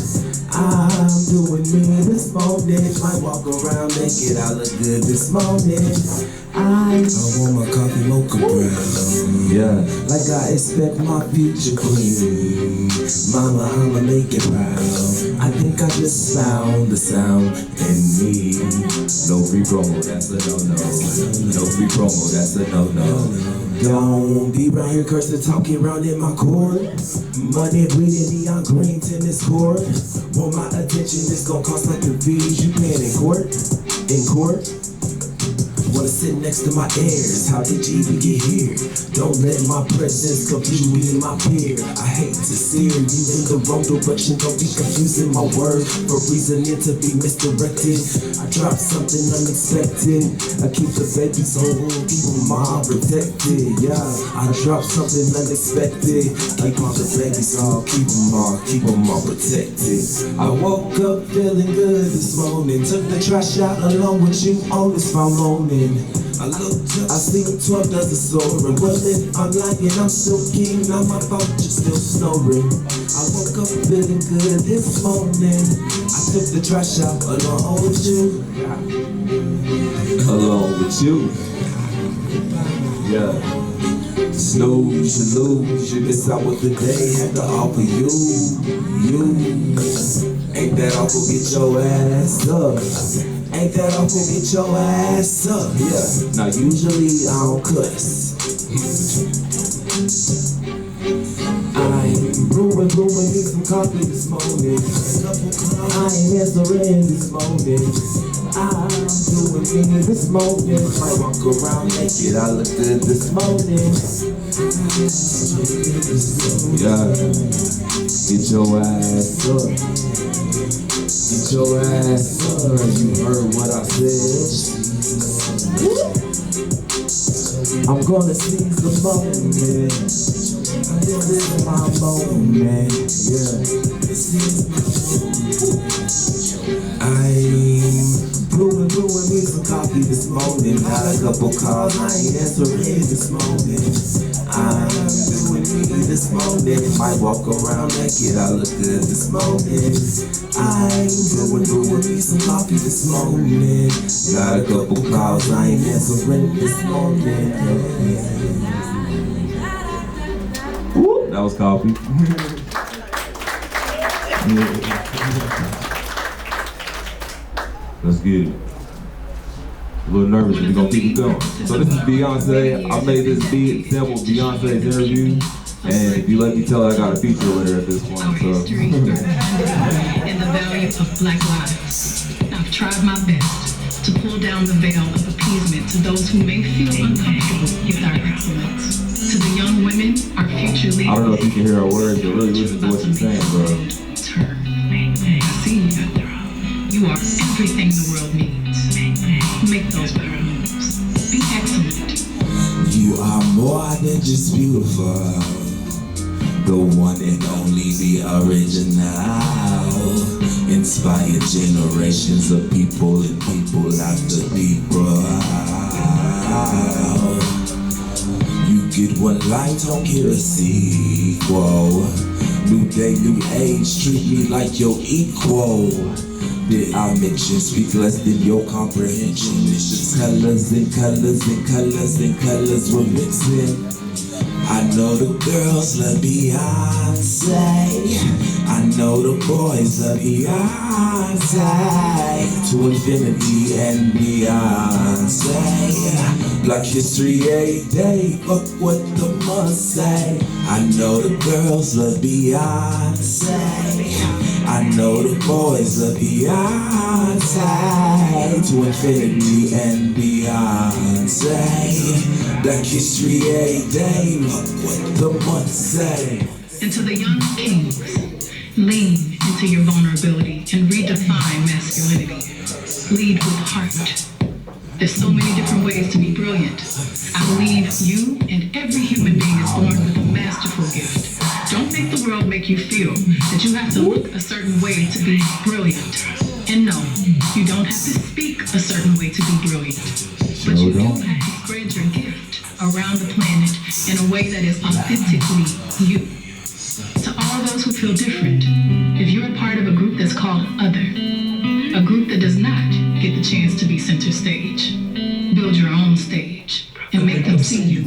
I'm doing me this morning. Might walk around naked, I look good this morning. I want my coffee mocha brown. Yeah, like I expect my future queen. Mama, I'ma make it proud. I think I just found the sound in me. No free promo, that's a no-no. No free promo, that's a no-no. Don't be round here cursing, talking round in my court. Money bleeding, neon green tennis court. Want my attention, it's gon' cost like the fees you paying in court. In court. Wanna sit next to my heirs, how did you even get here? Don't let my presence confuse me and my peer. I hate to steer you in the wrong direction. Don't be confusing my words for reasoning to be misdirected. I drop something unexpected. I keep the babies home, keep them all protected. Yeah, I drop something unexpected. I keep the babies all, keep them all protected. I woke up feeling good this morning. Took the trash out along with you on this phone morning. I looked up, I seen 12 dozen soaring. Well, if I'm lying, I'm still king. Now my boat just still snoring. I woke up feeling good this morning. I took the trash out along with you. Along with you. Yeah. Snooze, you lose, you miss out what the day had to offer you. Ain't that awful, get your ass up. Ain't that awful, get your ass up. Yeah, now usually I don't cuss. I'm brewing me some coffee this morning. I ain't answering this morning. I'm doing me this morning. Might walk around naked, I look good this morning. Yeah. Get your ass up. Get your ass up. You heard what I said. I'm gonna seize the moment. This is my moment. Yeah. I'm brewing me some coffee this morning. Had a couple calls, I ain't answering this morning. I'm doing me this morning. Might walk around naked, I look good this morning. I'm brewing me some coffee this morning. Got a couple calls, I ain't answering this morning. That was coffee. Let's get it. A little nervous, but we're gonna keep it going. So this is Beyonce. I made this beat sample Beyonce's interview. And if you let me tell her, I got a feature with her at this point. Our history and the value of Black lives. I've tried my best to pull down the veil of appeasement to those who may feel uncomfortable with our excellence. To the young women, our future leaders. I don't know if you can hear her words, but really listen to what she's saying, bro. Turn. I see you. You are everything the world needs. Make those better moves. Be excellent. You are more than just beautiful. The one and only, the original. Inspire generations of people and people after people. You get one life, don't get a sequel. New day, new age, treat me like your equal. Did I mention speak less than your comprehension? It's just colors and colors and colors and colors we're mixing. I know the girls love Beyonce. I know the boys love Beyonce. To infinity and Beyonce. Black History Day, fuck what the must say. I know the girls love Beyonce. I know the boys love Beyonce. To infinity and Beyonce. Black History Day, what the month say. And to the young kings, lean into your vulnerability and redefine masculinity. Lead with heart. There's so many different ways to be brilliant. I believe you and every human being is born with a masterful gift. Don't make the world make you feel that you have to look a certain way to be brilliant. And no, you don't have to speak a certain way to be brilliant. But you do have to spread your gift around the planet in a way that is authentically you. To all those who feel different, if you're a part of a group that's called Other, a group that does not get the chance to be center stage, build your own stage and make them see you.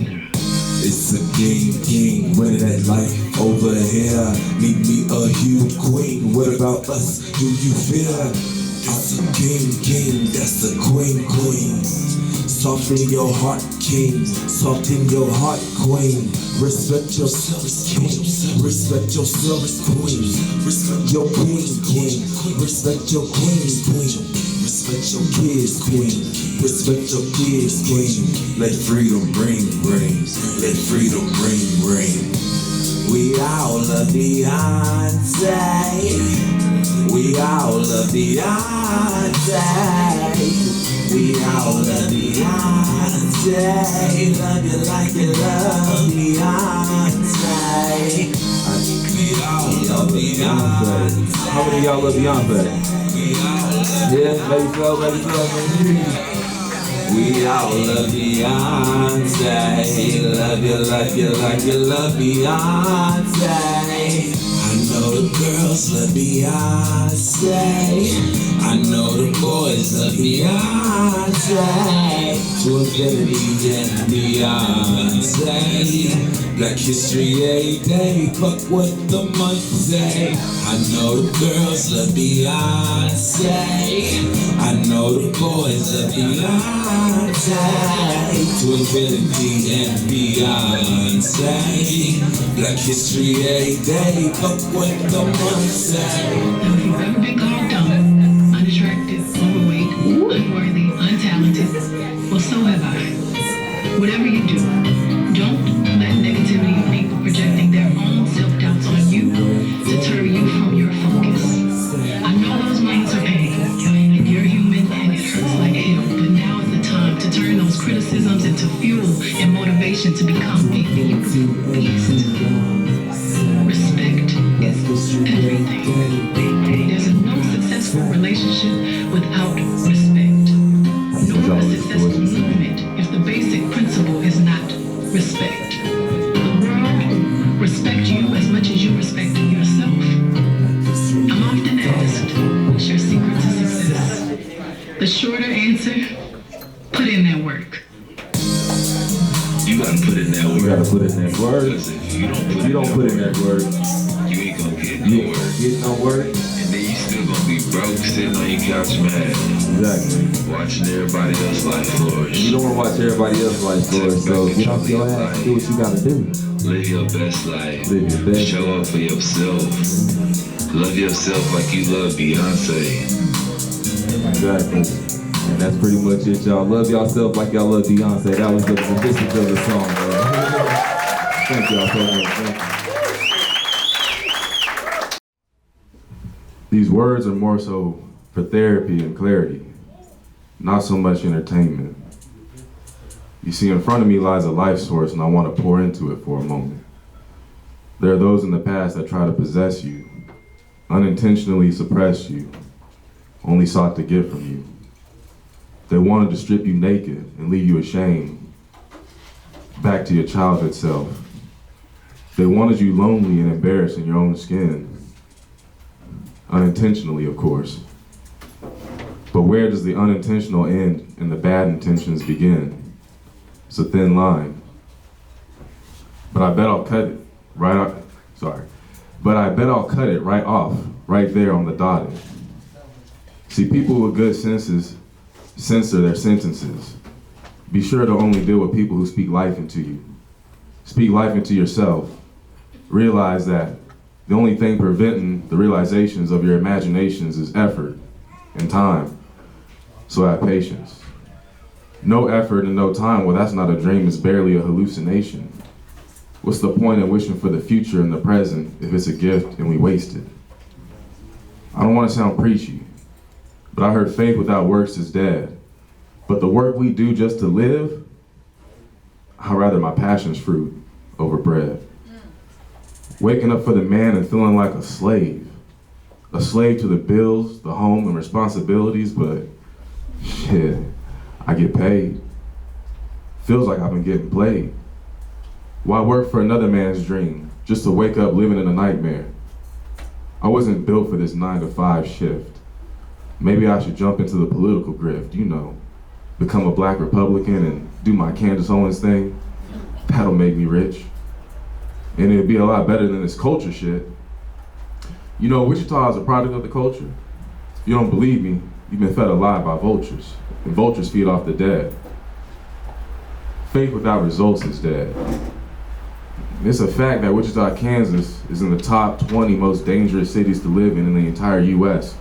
It's a king, winning that life over here. Meet me a huge queen. What about us? Do you fear? It's a king, that's a queen. Soft in your heart, king. Soft in your heart, queen. Respect yourself as king. Respect yourself as queen. Respect your queen. Respect your queen. Respect your kids, queen. Respect your kids, queen. Let freedom ring. Let freedom ring. We all love Beyonce. We all love Beyonce. We all love Beyonce. Love you like you love Beyonce. We all love Beyonce. How many of y'all love Beyonce? Yeah, maybe so. We all love Beyonce. Love you like you love Beyonce. I know the girls love Beyonce. I know the boys love Beyonce. To infinity and Beyonce. Black History every day, fuck what the month say. I know the girls love Beyonce. I know the boys love Beyonce. To infinity and Beyonce. Black History every day, fuck what the month say. Now, if you've ever been called dumb, unattractive, overweight, unworthy, untalented, well, so have I. Whatever you do, don't let negativity of people projecting their own self-doubts on you deter you from your focus. I know those minds are pain, and you're human and it hurts like hell, but now is the time to turn those criticisms into fuel and motivation to become a beautiful beast. Respect is everything. There's no successful relationship without respect. Nor a successful movement if the basic principle is not respect. The world respects you as much as you respect yourself. I'm often asked, what's your secret to success? The shorter answer, put in that work. You gotta put in that work. You gotta put in that work. Because if you If you don't put in that work, you ain't gonna get you no work. get no work. And then you still gonna be broke, sitting on your couch mad, Exactly. watching everybody else life flourish. You don't want to watch everybody else life flourish, so get off your ass, do what you gotta do. Live your best life. Live your best Show up for yourself. Love yourself like you love Beyonce. Exactly. And that's pretty much it, y'all. Love yourself like y'all love Beyonce. That was the statistics of the song, man. Thank y'all so much. Thank you. These words are more so for therapy and clarity, not so much entertainment. You see, in front of me lies a life source, and I want to pour into it for a moment. There are those in the past that try to possess you, unintentionally suppress you, only sought to get from you. They wanted to strip you naked and leave you ashamed, back to your childhood self. They wanted you lonely and embarrassed in your own skin, unintentionally, of course. But where does the unintentional end and the bad intentions begin? It's a thin line. But I bet I'll cut it right off. But I bet I'll cut it right off, right there on the dotted. See, people with good senses censor their sentences. Be sure to only deal with people who speak life into you. Speak life into yourself. Realize that the only thing preventing the realizations of your imaginations is effort and time. So have patience. No effort and no time, well, that's not a dream, it's barely a hallucination. What's the point of wishing for the future in the present if it's a gift and we waste it? I don't want to sound preachy, but I heard faith without works is dead. But the work we do just to live, I'd rather my passion's fruit over bread. Waking up for the man and feeling like a slave to the bills, the home, and responsibilities, but shit, I get paid. Feels like I've been getting played. Why work for another man's dream, just to wake up living in a nightmare? I wasn't built for this 9-to-5 shift. Maybe I should jump into the political grift, become a black Republican and do my Candace Owens thing. That'll make me rich. And it'd be a lot better than this culture shit. Wichita is a product of the culture. If you don't believe me, you've been fed a lie by vultures, and vultures feed off the dead. Faith without results is dead. It's a fact that Wichita, Kansas is in the top 20 most dangerous cities to live in the entire US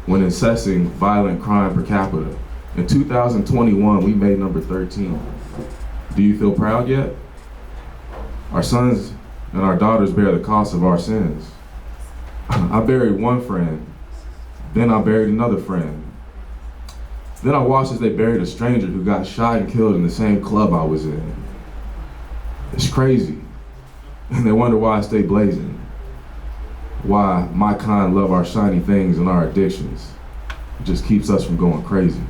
when assessing violent crime per capita. In 2021, we made number 13. Do you feel proud yet? Our sons and our daughters bear the cost of our sins. I buried one friend, then I buried another friend. Then I watched as they buried a stranger who got shot and killed in the same club I was in. It's crazy. And they wonder why I stay blazing. Why my kind love our shiny things and our addictions. It just keeps us from going crazy.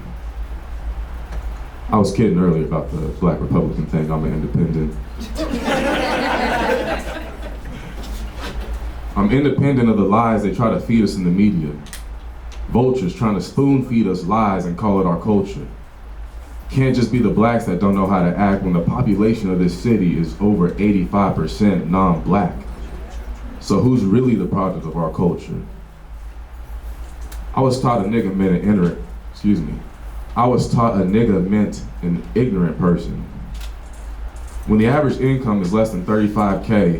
I was kidding earlier about the Black Republican thing. I'm an independent. I'm independent of the lies they try to feed us in the media. Vultures trying to spoon feed us lies and call it our culture. Can't just be the blacks that don't know how to act when the population of this city is over 85% non-black. So who's really the product of our culture? I was taught a nigga meant an ignorant person. When the average income is less than 35K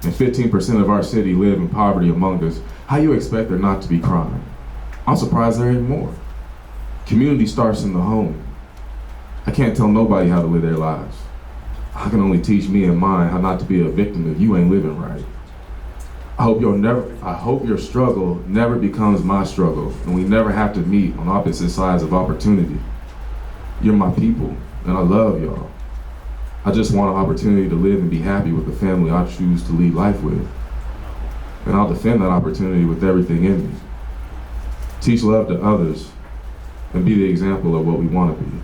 and 15% of our city live in poverty among us, how you expect there not to be crime? I'm surprised there ain't more. Community starts in the home. I can't tell nobody how to live their lives. I can only teach me and mine how not to be a victim if you ain't living right. I hope your struggle never becomes my struggle, and we never have to meet on opposite sides of opportunity. You're my people, and I love y'all. I just want an opportunity to live and be happy with the family I choose to lead life with. And I'll defend that opportunity with everything in me. Teach love to others, and be the example of what we want to be.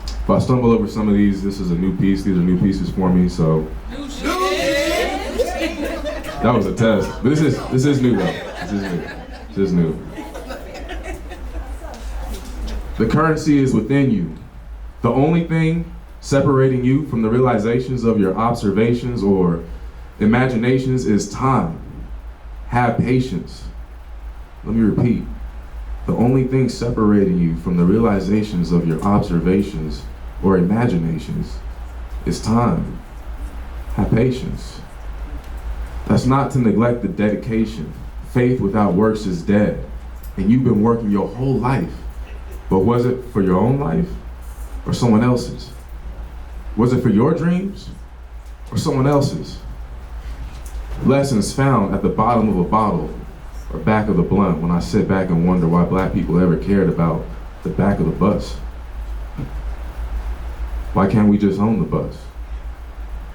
If I stumble over some of these, this is a new piece. These are new pieces for me, so. That was a test. But this is new though. This is new. The currency is within you. The only thing separating you from the realizations of your observations or imaginations is time. Have patience. Let me repeat. The only thing separating you from the realizations of your observations or imaginations is time. Have patience. That's not to neglect the dedication. Faith without works is dead. And you've been working your whole life. But was it for your own life or someone else's? Was it for your dreams or someone else's? Lessons found at the bottom of a bottle or back of the blunt when I sit back and wonder why black people ever cared about the back of the bus. Why can't we just own the bus?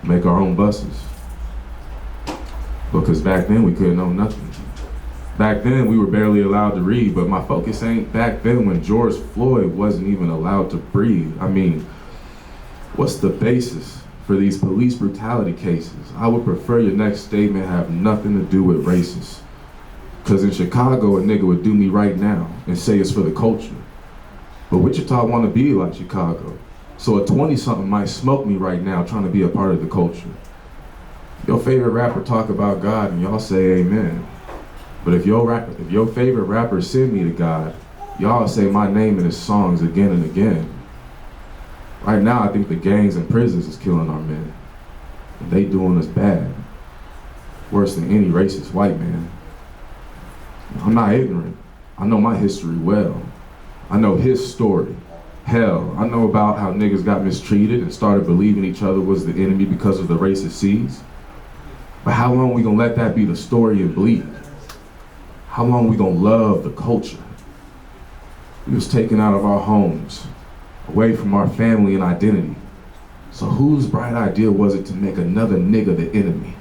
Make our own buses? Because back then we couldn't own nothing. Back then we were barely allowed to read, but my focus ain't back then when George Floyd wasn't even allowed to breathe. I mean, what's the basis for these police brutality cases? I would prefer your next statement have nothing to do with racists. Cause in Chicago, a nigga would do me right now and say it's for the culture. But Wichita wanna be like Chicago. So a 20-something might smoke me right now trying to be a part of the culture. Your favorite rapper talk about God and y'all say amen. But if your favorite rapper send me to God, y'all say my name in his songs again and again. Right now, I think the gangs and prisons is killing our men. And they doing us bad. Worse than any racist white man. I'm not ignorant. I know my history well. I know his story. Hell, I know about how niggas got mistreated and started believing each other was the enemy because of the racist seeds. But how long we gonna let that be the story and bleed? How long we gonna love the culture? We was taken out of our homes, away from our family and identity. So whose bright idea was it to make another nigga the enemy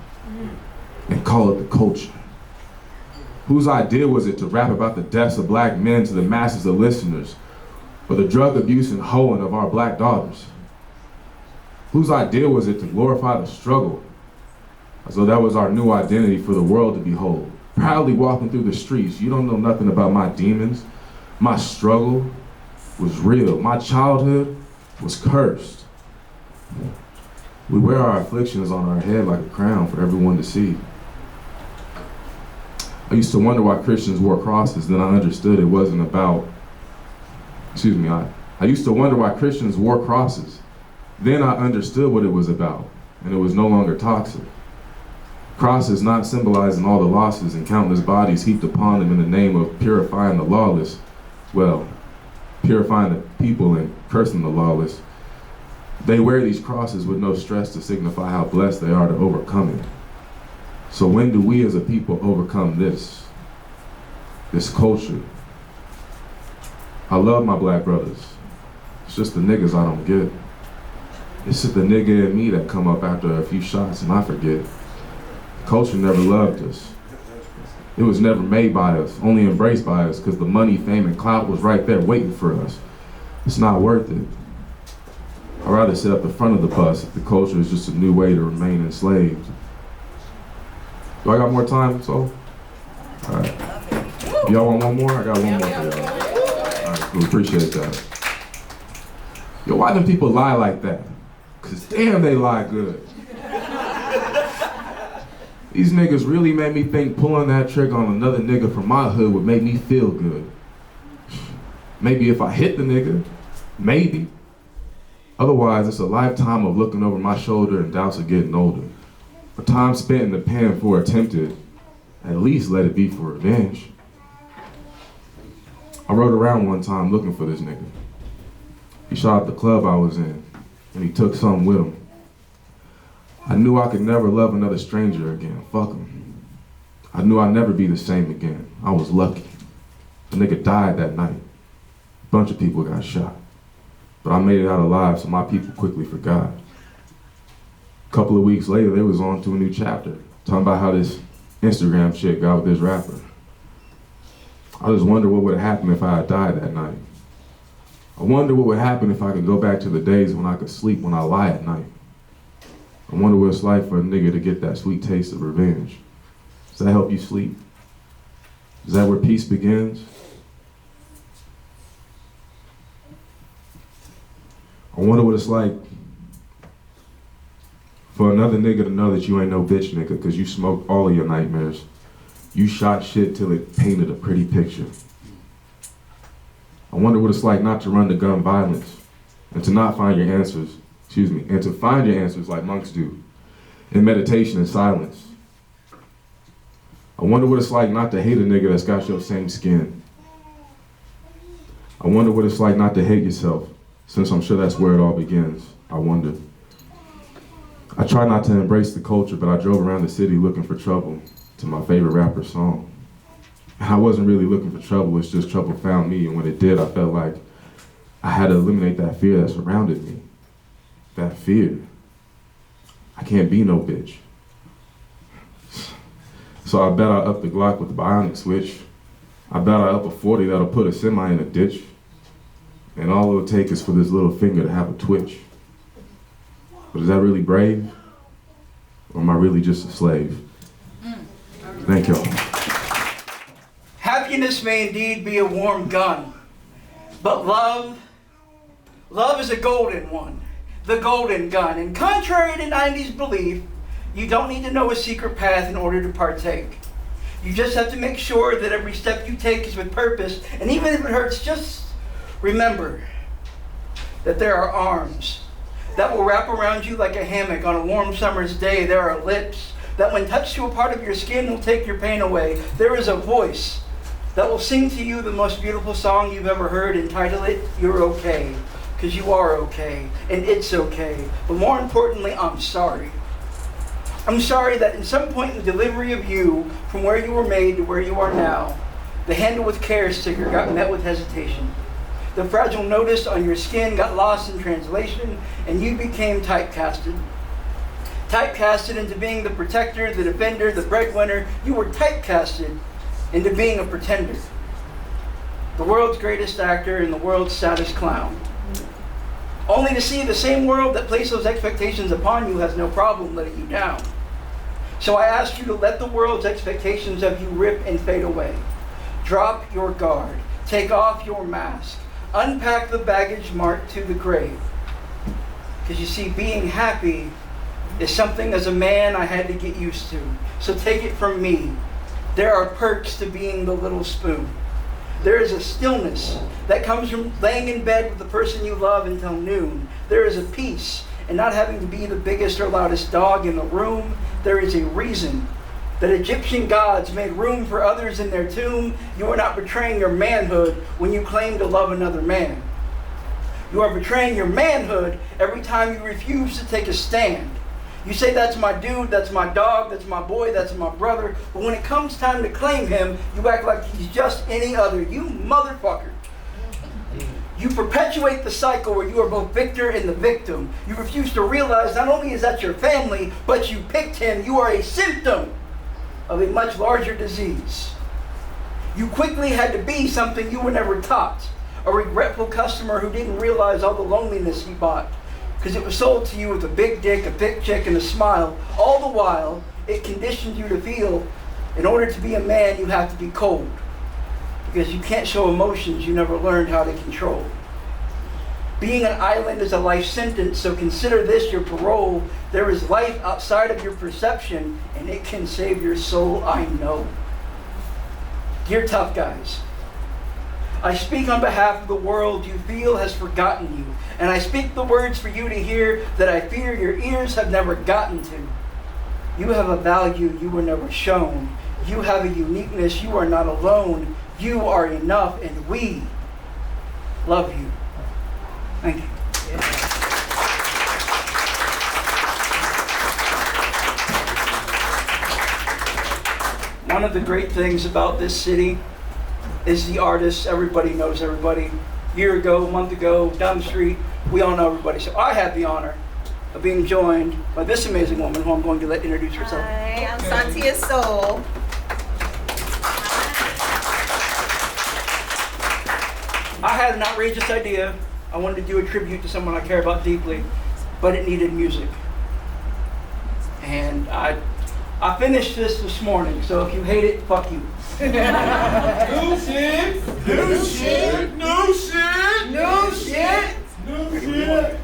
and call it the culture? Whose idea was it to rap about the deaths of black men to the masses of listeners, or the drug abuse and hoeing of our black daughters? Whose idea was it to glorify the struggle, as though that was our new identity for the world to behold? Proudly walking through the streets, you don't know nothing about my demons. My struggle was real. My childhood was cursed. We wear our afflictions on our head like a crown for everyone to see. I used to wonder why Christians wore crosses, then I understood it wasn't about, I used to wonder why Christians wore crosses. Then I understood what it was about, and it was no longer toxic. Crosses not symbolizing all the losses and countless bodies heaped upon them in the name of purifying the lawless. Well, purifying the people and cursing the lawless. They wear these crosses with no stress to signify how blessed they are to overcome it. So when do we as a people overcome this culture? I love my black brothers. It's just the niggas I don't get. It's just the nigga in me that come up after a few shots and I forget. Culture never loved us. It was never made by us, only embraced by us, because the money, fame, and clout was right there waiting for us. It's not worth it. I'd rather sit at the front of the bus if the culture is just a new way to remain enslaved. Do I got more time, so? All right. Y'all want one more? I got one more for y'all. All right, cool, appreciate that. Yo, why them people lie like that? Cause damn, they lie good. These niggas really made me think pulling that trigger on another nigga from my hood would make me feel good. Maybe if I hit the nigga, maybe. Otherwise, it's a lifetime of looking over my shoulder and doubts of getting older. A time spent in the pen for attempted, at least let it be for revenge. I rode around one time looking for this nigga. He shot at the club I was in, and he took something with him. I knew I could never love another stranger again, fuck him. I knew I'd never be the same again. I was lucky. The nigga died that night. A bunch of people got shot. But I made it out alive, so my people quickly forgot. A couple of weeks later, they was on to a new chapter, talking about how this Instagram chick got with this rapper. I just wonder what would have happened if I had died that night. I wonder what would happen if I could go back to the days when I could sleep when I lie at night. I wonder what it's like for a nigga to get that sweet taste of revenge. Does that help you sleep? Is that where peace begins? I wonder what it's like for another nigga to know that you ain't no bitch nigga because you smoked all of your nightmares. You shot shit till it painted a pretty picture. I wonder what it's like not to run to gun violence and to not find your answers, and to find your answers like monks do, in meditation and silence. I wonder what it's like not to hate a nigga that's got your same skin. I wonder what it's like not to hate yourself, since I'm sure that's where it all begins. I wonder. I try not to embrace the culture, but I drove around the city looking for trouble to my favorite rapper's song. And I wasn't really looking for trouble, it's just trouble found me, and when it did, I felt like I had to eliminate that fear that surrounded me. That fear. I can't be no bitch. So I bet I up the Glock with the bionic switch. I bet I up a 40 that'll put a semi in a ditch. And all it'll take is for this little finger to have a twitch. But is that really brave? Or am I really just a slave? Thank y'all. Happiness may indeed be a warm gun, but love is a golden one, the golden gun. And contrary to 90s belief, you don't need to know a secret path in order to partake. You just have to make sure that every step you take is with purpose, and even if it hurts, just remember that there are arms that will wrap around you like a hammock on a warm summer's day. There are lips that when touched to a part of your skin will take your pain away. There is a voice that will sing to you the most beautiful song you've ever heard. Entitle it, You're Okay, because you are okay, and it's okay. But more importantly, I'm sorry. I'm sorry that in some point in the delivery of you, from where you were made to where you are now, the handle with care sticker got met with hesitation. The fragile notice on your skin got lost in translation, and you became typecasted. Typecasted into being the protector, the defender, the breadwinner. You were typecasted into being a pretender. The world's greatest actor and the world's saddest clown. Only to see the same world that placed those expectations upon you has no problem letting you down. So I ask you to let the world's expectations of you rip and fade away. Drop your guard. Take off your mask. Unpack the baggage marked to the grave. Because you see, being happy is something as a man I had to get used to. So take it from me. There are perks to being the little spoon. There is a stillness that comes from laying in bed with the person you love until noon. There is a peace in not having to be the biggest or loudest dog in the room. There is a reason that Egyptian gods made room for others in their tomb. You are not betraying your manhood when you claim to love another man. You are betraying your manhood every time you refuse to take a stand. You say, that's my dude, that's my dog, that's my boy, that's my brother. But when it comes time to claim him, you act like he's just any other. You motherfucker. You perpetuate the cycle where you are both victor and the victim. You refuse to realize not only is that your family, but you picked him. You are a symptom of a much larger disease. You quickly had to be something you were never taught. A regretful customer who didn't realize all the loneliness he bought. because it was sold to you with a big dick, a big chick, and a smile. All the while, it conditioned you to feel, in order to be a man, you have to be cold. Because you can't show emotions you never learned how to control. Being an island is a life sentence, so consider this your parole. There is life outside of your perception, and it can save your soul, I know. Dear tough guys, I speak on behalf of the world you feel has forgotten you, and I speak the words for you to hear that I fear your ears have never gotten to. You have a value you were never shown. You have a uniqueness, you are not alone. You are enough, and we love you. Thank you. One of the great things about this city is the artists. Everybody knows everybody. Year ago, month ago, down the street, we all know everybody. So I have the honor of being joined by this amazing woman who I'm going to let introduce herself. Hi, I'm Santia Soul. I had an outrageous idea. I wanted to do a tribute to someone I care about deeply, but it needed music. And I finished this morning, so if you hate it, fuck you. New shit! New shit! New shit! New shit! New shit!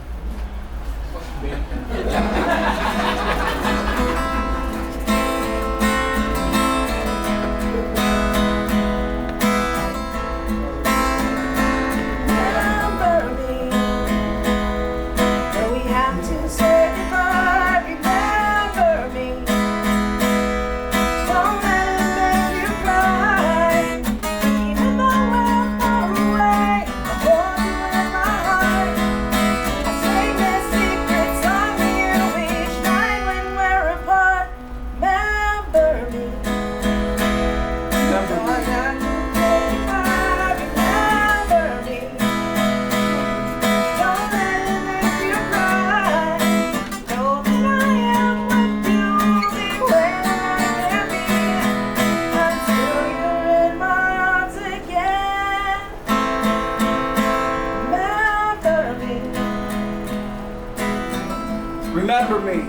Remember me.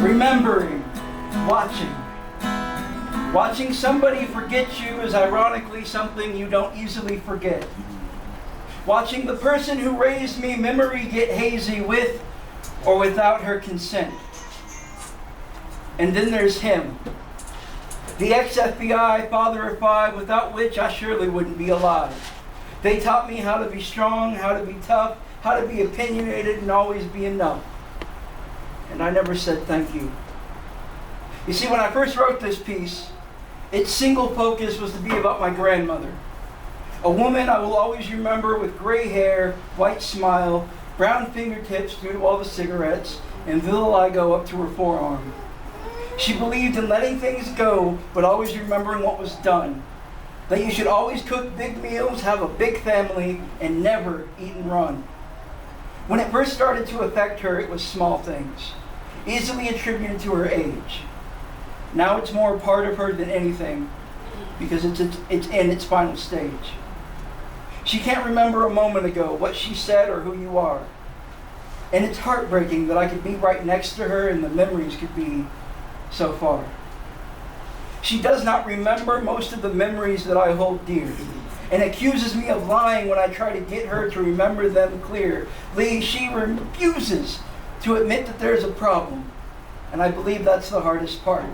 Remembering. Watching. Watching somebody forget you is ironically something you don't easily forget. Watching the person who raised me memory get hazy with or without her consent. And then there's him. The ex-FBI father of five, without which I surely wouldn't be alive. They taught me how to be strong, how to be tough, how to be opinionated and always be enough. And I never said thank you. You see, when I first wrote this piece, its single focus was to be about my grandmother. A woman I will always remember with gray hair, white smile, brown fingertips due to all the cigarettes, and vitiligo up to her forearm. She believed in letting things go, but always remembering what was done. That you should always cook big meals, have a big family, and never eat and run. When it first started to affect her, it was small things, easily attributed to her age. Now it's more a part of her than anything, because it's in its final stage. She can't remember a moment ago what she said or who you are. And it's heartbreaking that I could be right next to her and the memories could be so far. She does not remember most of the memories that I hold dear, and accuses me of lying when I try to get her to remember them clearly. She refuses to admit that there's a problem, and I believe that's the hardest part.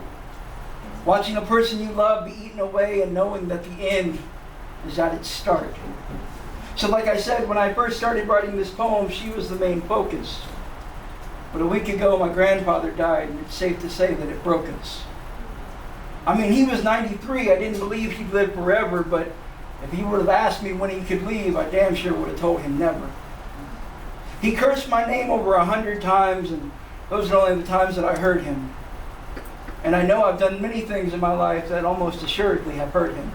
Watching a person you love be eaten away and knowing that the end is at its start. So like I said, when I first started writing this poem, she was the main focus. But a week ago, my grandfather died, and it's safe to say that it broke us. I mean, he was 93. I didn't believe he'd live forever, but if he would have asked me when he could leave, I damn sure would have told him never. He cursed my name over 100 times, and those are only the times that I heard him. And I know I've done many things in my life that almost assuredly have hurt him.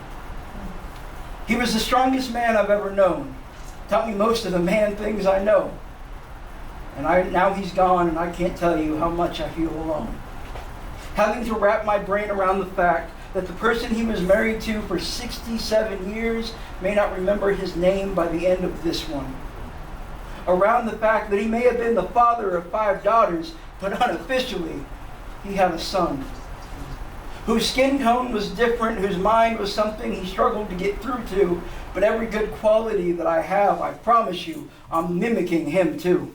He was the strongest man I've ever known. Taught me most of the man things I know. And now he's gone, and I can't tell you how much I feel alone. Having to wrap my brain around the fact that the person he was married to for 67 years may not remember his name by the end of this one. around the fact that he may have been the father of 5 daughters, but unofficially, he had a son whose skin tone was different, whose mind was something he struggled to get through to, but every good quality that I have, I promise you, I'm mimicking him too.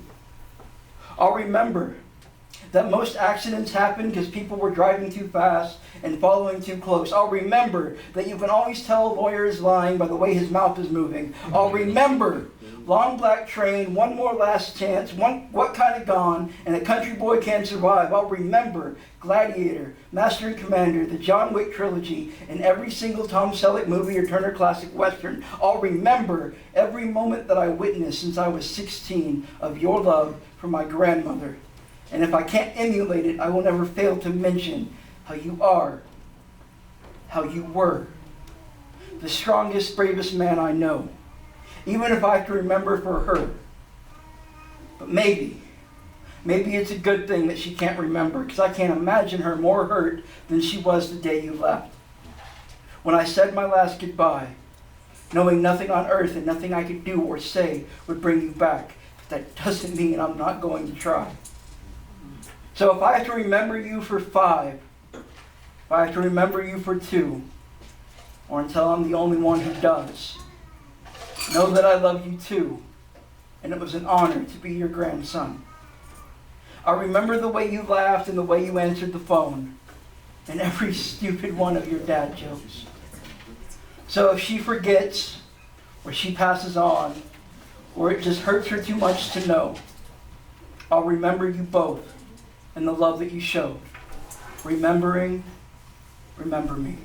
I'll remember that most accidents happen because people were driving too fast and following too close. I'll remember that you can always tell a lawyer is lying by the way his mouth is moving. I'll remember Long Black Train, One More Last Chance, What Kind of Gone, and A Country Boy Can't Survive. I'll remember Gladiator, Master and Commander, the John Wick trilogy, and every single Tom Selleck movie or Turner Classic Western. I'll remember every moment that I witnessed since I was 16 of your love for my grandmother. And if I can't emulate it, I will never fail to mention how you are, how you were, the strongest, bravest man I know. Even if I have to remember for her. But maybe it's a good thing that she can't remember, because I can't imagine her more hurt than she was the day you left. When I said my last goodbye, knowing nothing on earth and nothing I could do or say would bring you back, but that doesn't mean I'm not going to try. So if I have to remember you for 5, if I have to remember you for 2, or until I'm the only one who does, know that I love you too, and it was an honor to be your grandson. I remember the way you laughed and the way you answered the phone, and every stupid one of your dad jokes. So if she forgets, or she passes on, or it just hurts her too much to know, I'll remember you both and the love that you showed. Remember me.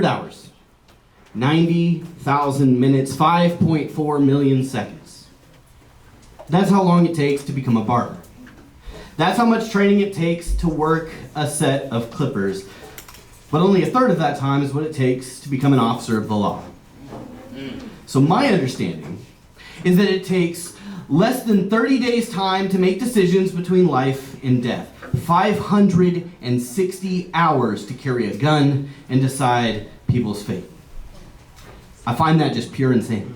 hours, 90,000 minutes, 5.4 million seconds. That's how long it takes to become a barber. That's how much training it takes to work a set of clippers. But only a third of that time is what it takes to become an officer of the law. So my understanding is that it takes less than 30 days' time to make decisions between life and death. 560 hours to carry a gun and decide people's fate. I find that just pure insanity.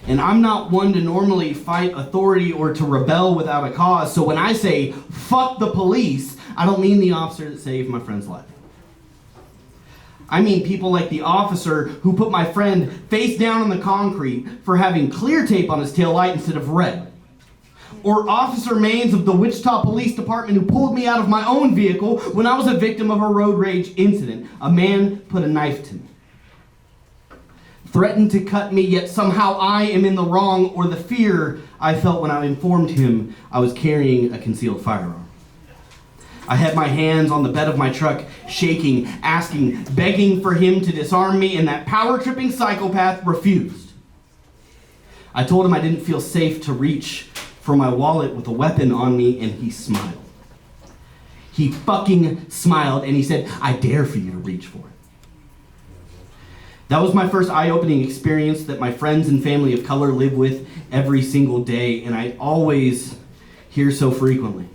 And I'm not one to normally fight authority or to rebel without a cause, so when I say, fuck the police, I don't mean the officer that saved my friend's life. I mean people like the officer who put my friend face down on the concrete for having clear tape on his taillight instead of red. Or Officer Maines of the Wichita Police Department who pulled me out of my own vehicle when I was a victim of a road rage incident. A man put a knife to me. Threatened to cut me, yet somehow I am in the wrong, or the fear I felt when I informed him I was carrying a concealed firearm. I had my hands on the bed of my truck, shaking, asking, begging for him to disarm me, and that power-tripping psychopath refused. I told him I didn't feel safe to reach for my wallet with a weapon on me, and he smiled. He fucking smiled and he said, I dare for you to reach for it. That was my first eye-opening experience that my friends and family of color live with every single day, and I always hear so frequently.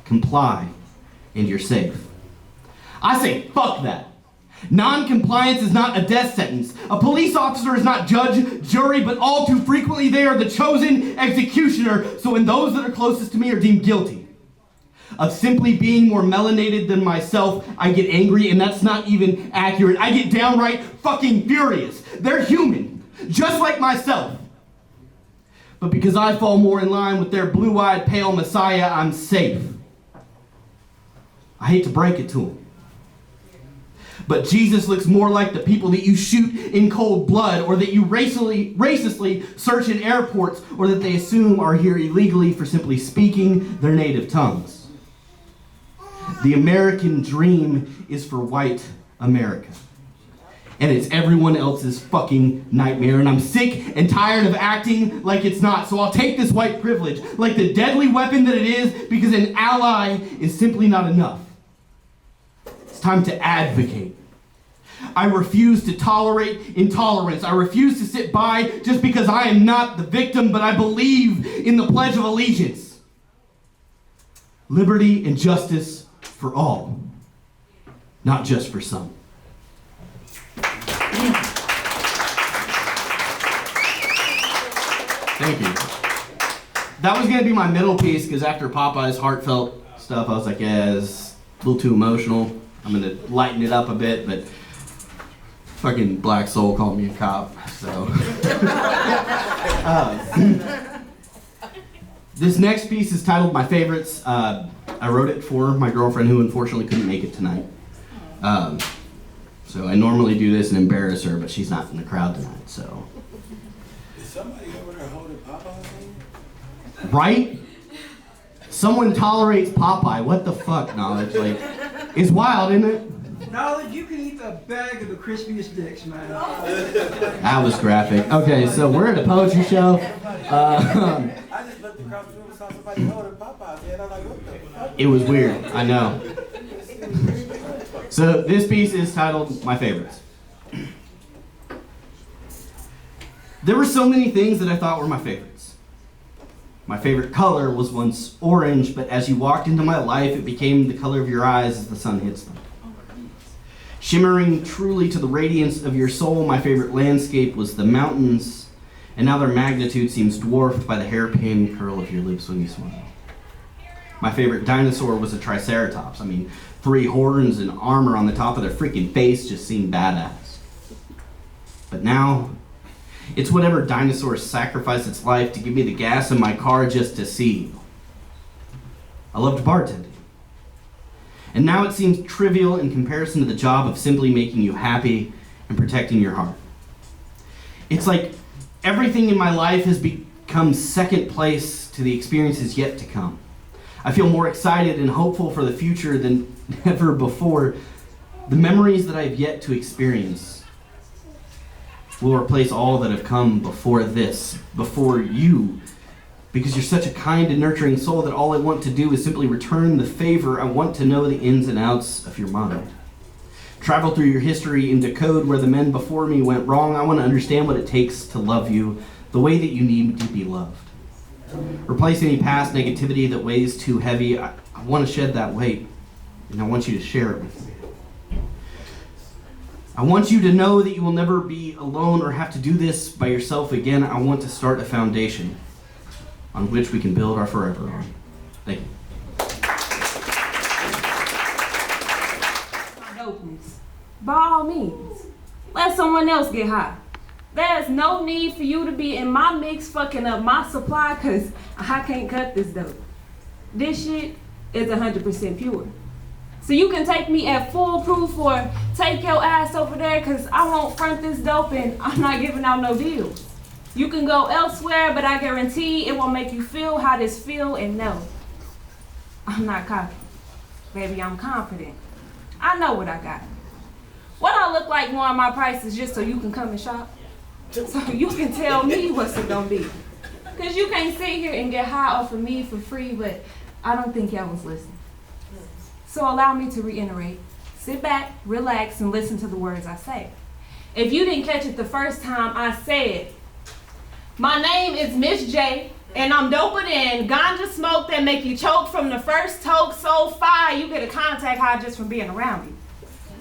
Comply and you're safe. I say, fuck that. Non-compliance is not a death sentence. A police officer is not judge, jury, but all too frequently they are the chosen executioner, so when those that are closest to me are deemed guilty of simply being more melanated than myself, I get angry, and that's not even accurate. I get downright fucking furious. They're human, just like myself. But because I fall more in line with their blue-eyed pale messiah, I'm safe. I hate to break it to them, but Jesus looks more like the people that you shoot in cold blood, or that you racistly search in airports, or that they assume are here illegally for simply speaking their native tongues. The American dream is for white America, and it's everyone else's fucking nightmare, and I'm sick and tired of acting like it's not, so I'll take this white privilege like the deadly weapon that it is, because an ally is simply not enough. It's time to advocate. I refuse to tolerate intolerance. I refuse to sit by just because I am not the victim, but I believe in the Pledge of Allegiance. Liberty and justice for all, not just for some. Thank you. That was going to be my middle piece, because after Popeye's heartfelt stuff, I was like, yeah, it's a little too emotional. I'm going to lighten it up a bit, but fucking Black Soul called me a cop, so. This next piece is titled My Favorites. I wrote it for my girlfriend, who unfortunately couldn't make it tonight. So I normally do this and embarrass her, but she's not in the crowd tonight, so. Is somebody over there holding Popeye? Right? Someone tolerates Popeye. What the fuck, Knowledge? Like, it's wild, isn't it? Knowledge, you can eat a bag of the crispiest dicks, man. That was graphic. Okay, so we're at a poetry show. I just looked across the room and saw somebody holding Popeye, and I'm like, what the fuck? It was weird, I know. So this piece is titled My Favorites. There were so many things that I thought were my favorites. My favorite color was once orange, but as you walked into my life, it became the color of your eyes as the sun hits them. Shimmering truly to the radiance of your soul, my favorite landscape was the mountains, and now their magnitude seems dwarfed by the hairpin curl of your lips when you smile. My favorite dinosaur was a Triceratops. I mean, 3 horns and armor on the top of their freaking face just seemed badass. But now, it's whatever dinosaur sacrificed its life to give me the gas in my car just to see you. I loved bartending. And now it seems trivial in comparison to the job of simply making you happy and protecting your heart. It's like everything in my life has become second place to the experiences yet to come. I feel more excited and hopeful for the future than ever before. The memories that I have yet to experience will replace all that have come before this, before you, because you're such a kind and nurturing soul that all I want to do is simply return the favor. I want to know the ins and outs of your mind. Travel through your history and decode where the men before me went wrong. I want to understand what it takes to love you the way that you need to be loved. Replace any past negativity that weighs too heavy. I want to shed that weight, and I want you to share it with me. I want you to know that you will never be alone or have to do this by yourself again. I want to start a foundation on which we can build our forever on. Thank you. Dopeness. By all means, let someone else get high. There's no need for you to be in my mix fucking up my supply, because I can't cut this dope. This shit is 100% pure. So you can take me at full proof or take your ass over there, because I won't front this dope and I'm not giving out no deals. You can go elsewhere, but I guarantee it won't make you feel how this feel, and no, I'm not cocky. Baby, I'm confident. I know what I got. What I look like knowing my prices just so you can come and shop? So you can tell me what's it gonna be. Cause you can't sit here and get high off of me for free, but I don't think y'all was listening. So allow me to reiterate. Sit back, relax, and listen to the words I say. If you didn't catch it the first time, I said, my name is Miss J, and I'm doper than ganja smoke that make you choke from the first toke, so fire you get a contact high just from being around me.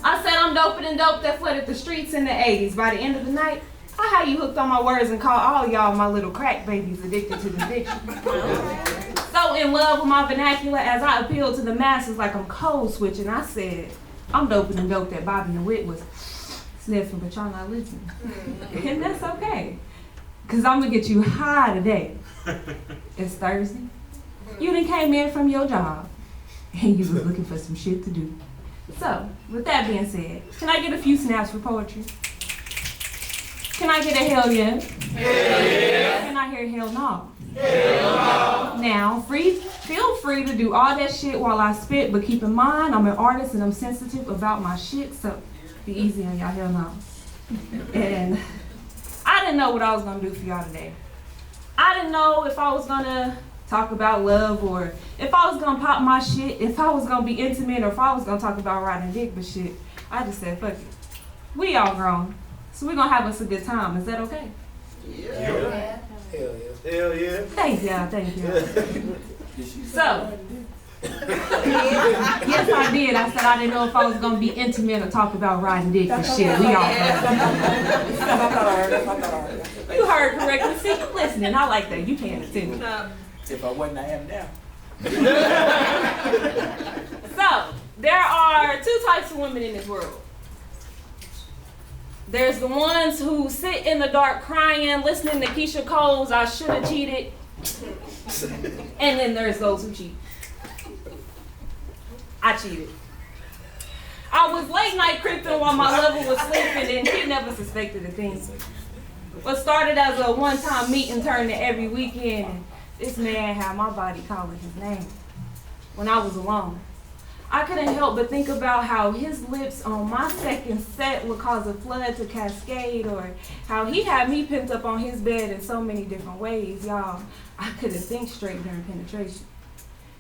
I said I'm doper than dope that flooded the streets in the 80s. By the end of the night, I had you hooked on my words and call all y'all my little crack babies addicted to the diction. So in love with my vernacular as I appealed to the masses like I'm code switching, I said, I'm doper than dope that Bobby and Witt was sniffing, but y'all not listening. And that's okay, because I'm going to get you high today. It's Thursday. You done came in from your job, and you was looking for some shit to do. So, with that being said, can I get a few snaps for poetry? Can I get a hell yeah? Hell yeah. Can I hear hell no? Hell no. Now, feel free to do all that shit while I spit, but keep in mind, I'm an artist and I'm sensitive about my shit, so be easy on y'all hell no. And I didn't know what I was gonna do for y'all today. I didn't know if I was gonna talk about love or if I was gonna pop my shit, if I was gonna be intimate or if I was gonna talk about riding dick, but shit, I just said, fuck it. We all grown, so we're gonna have us a good time. Is that okay? Yeah. Hell yeah. Hell yeah. Thank y'all, thank y'all. So, yes I did. I said I didn't know if I was gonna be intimate or talk about riding dick and shit. We all grown. You heard correctly. See, you listening. I like that. You paying attention. If I wasn't, I am now. So, there are two types of women in this world. There's the ones who sit in the dark crying, listening to Keisha Cole's I Should Have Cheated. And then there's those who cheat. I cheated. I was late night creeping while my lover was sleeping and he never suspected a thing. What started as a one-time meeting turned to every weekend, and this man had my body calling his name. When I was alone, I couldn't help but think about how his lips on my second set would cause a flood to cascade, or how he had me pent up on his bed in so many different ways. Y'all, I couldn't think straight during penetration.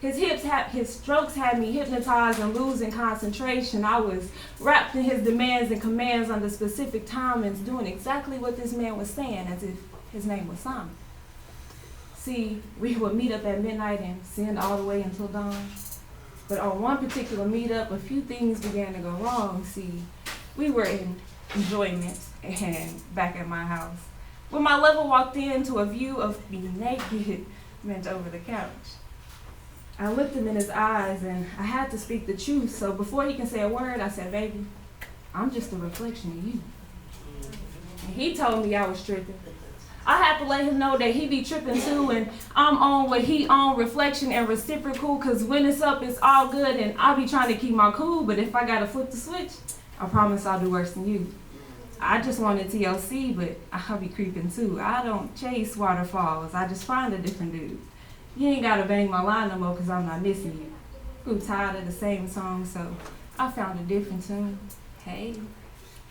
His strokes had me hypnotized and losing concentration. I was wrapped in his demands and commands under specific timings, doing exactly what this man was saying, as if his name was Simon. See, we would meet up at midnight and send all the way until dawn. But on one particular meetup, a few things began to go wrong. See, we were in enjoyment and back at my house, when my lover walked into a view of me naked, bent over the couch. I looked him in his eyes and I had to speak the truth. So before he can say a word, I said, baby, I'm just a reflection of you. And he told me I was tripping. I had to let him know that he be tripping too, and I'm on what he on, reflection and reciprocal, cause when it's up, it's all good, and I'll be trying to keep my cool, but if I gotta flip the switch, I promise I'll do worse than you. I just wanted TLC, but I'll be creeping too. I don't chase waterfalls, I just find a different dude. You ain't gotta bang my line no more, cause I'm not missing you. Grew tired of the same song, so I found a different tune. Hey.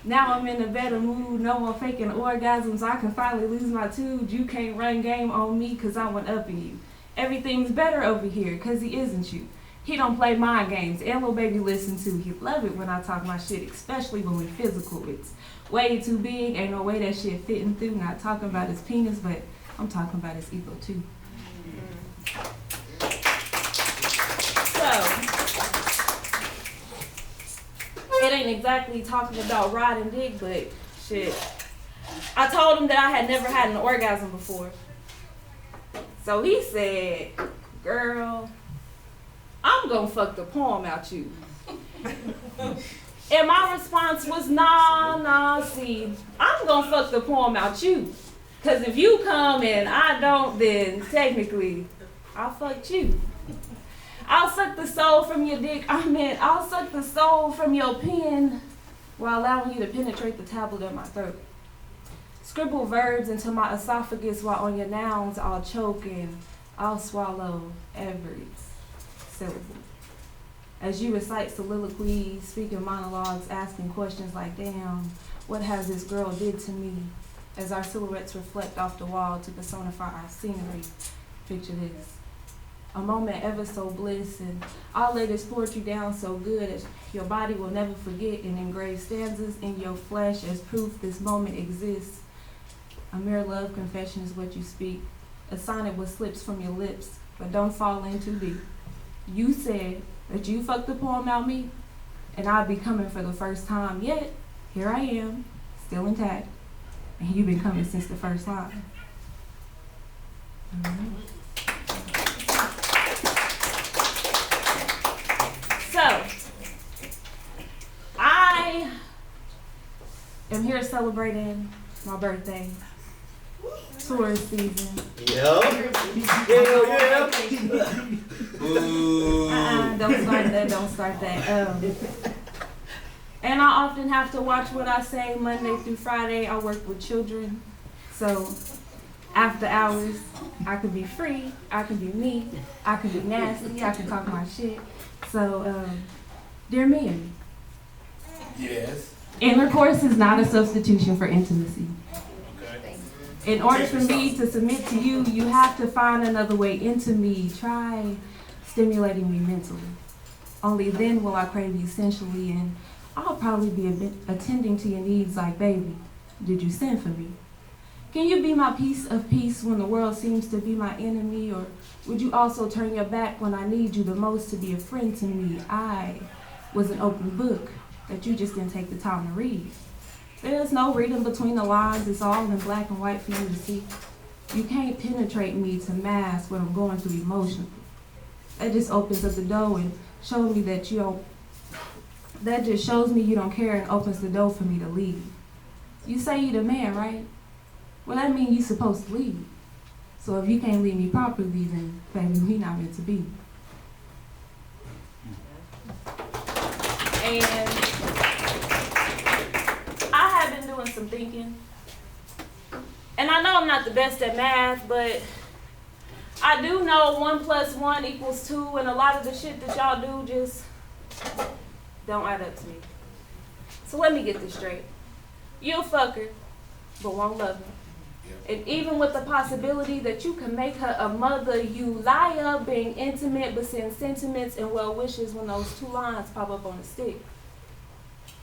Now I'm in a better mood, no more faking orgasms. I can finally lose my tubes. You can't run game on me cause I went up in you. Everything's better over here cause he isn't you. He don't play mind games, and little baby listen too. He love it when I talk my shit, especially when we physical. It's way too big, ain't no way that shit fitting through. Not talking about his penis, but I'm talking about his ego too. So, it ain't exactly talking about riding dick, but shit. I told him that I had never had an orgasm before. So he said, girl, I'm gonna fuck the poem out you. And my response was, nah, see, I'm gonna fuck the poem out you. Cause if you come and I don't, then technically, I fucked you. I'll suck the soul from your dick. I'll suck the soul from your pen while allowing you to penetrate the tablet of my throat. Scribble verbs into my esophagus while on your nouns I'll choke and I'll swallow every syllable. As you recite soliloquies, speaking monologues, asking questions like, damn, what has this girl did to me? As our silhouettes reflect off the wall to personify our scenery. Picture this. a moment ever so bliss, and I'll lay this poetry down so good as your body will never forget, and engrave stanzas in your flesh as proof this moment exists. A mere love confession is what you speak, a sonnet what slips from your lips, but don't fall in too deep. You said that you fucked the poem out me, and I'd be coming for the first time, yet here I am, still intact, and you've been coming since the first line. So, I am here celebrating my birthday, tourist season. Yep. Hell yeah. Don't start that. And I often have to watch what I say Monday through Friday. I work with children, so after hours, I can be free, I can be me, I can be nasty, I can talk my shit. So, dear me. Yes. Intercourse is not a substitution for intimacy. In order for me to submit to you, you have to find another way into me. Try stimulating me mentally. Only then will I crave you sensually, and I'll probably be attending to your needs like, baby, did you send for me? Can you be my piece of peace when the world seems to be my enemy? Or would you also turn your back when I need you the most to be a friend to me? I was an open book that you just didn't take the time to read. There's no reading between the lines. It's all in black and white for you to see. You can't penetrate me to mask what I'm going through emotionally. That just opens up the door and shows me that you don't, that just shows me you don't care and opens the door for me to leave. You say you the man, right? Well, that means you're supposed to leave. So if you can't leave me properly, then baby, we not meant to be. And I have been doing some thinking. And I know I'm not the best at math, but I do know 1 + 1 = 2, and a lot of the shit that y'all do just don't add up to me. So let me get this straight. You'll fuck her, but won't love her. And even with the possibility that you can make her a mother, you lie up being intimate but send sentiments and well wishes when those 2 lines pop up on the stick.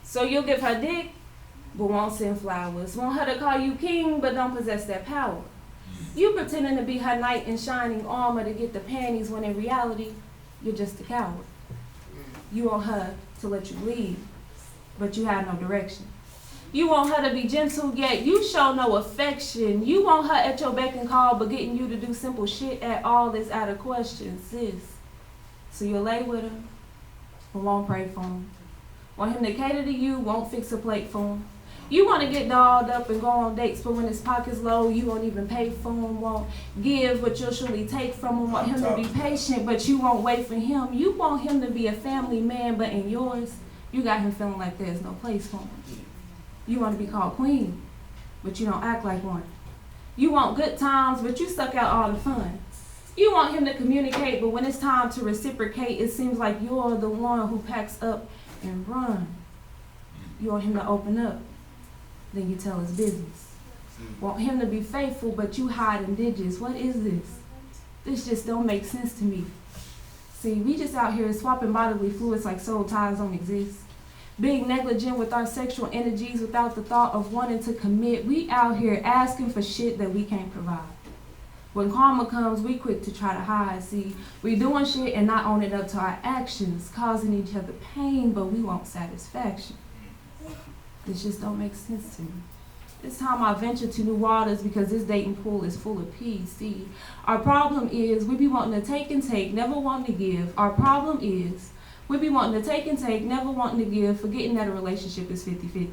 So you'll give her dick, but won't send flowers. Want her to call you king, but don't possess that power. You pretending to be her knight in shining armor to get the panties when in reality, you're just a coward. You want her to let you lead, but you have no direction. You want her to be gentle, yet you show no affection. You want her at your beck and call, but getting you to do simple shit at all is out of question, sis. So you'll lay with him, but won't pray for him. Want him to cater to you, won't fix a plate for him. You want to get dolled up and go on dates, but when his pocket's low, you won't even pay for him. Won't give, but you'll surely take from him. Want him to be patient, but you won't wait for him. You want him to be a family man, but in yours, you got him feeling like there's no place for him. You want to be called queen, but you don't act like one. You want good times, but you suck out all the fun. You want him to communicate, but when it's time to reciprocate, it seems like you're the one who packs up and run. You want him to open up, then you tell his business. Want him to be faithful, but you hide in digits. What is this? This just don't make sense to me. See, we just out here swapping bodily fluids like soul ties don't exist. Being negligent with our sexual energies without the thought of wanting to commit. We out here asking for shit that we can't provide. When karma comes, we quick to try to hide. See, we doing shit and not owning up to our actions, causing each other pain, but we want satisfaction. This just don't make sense to me. It's time I venture to new waters because this dating pool is full of peas. See, our problem is we be wanting to take and take, never wanting to give. Our problem is we be wanting to take and take, never wanting to give, forgetting that a relationship is 50-50.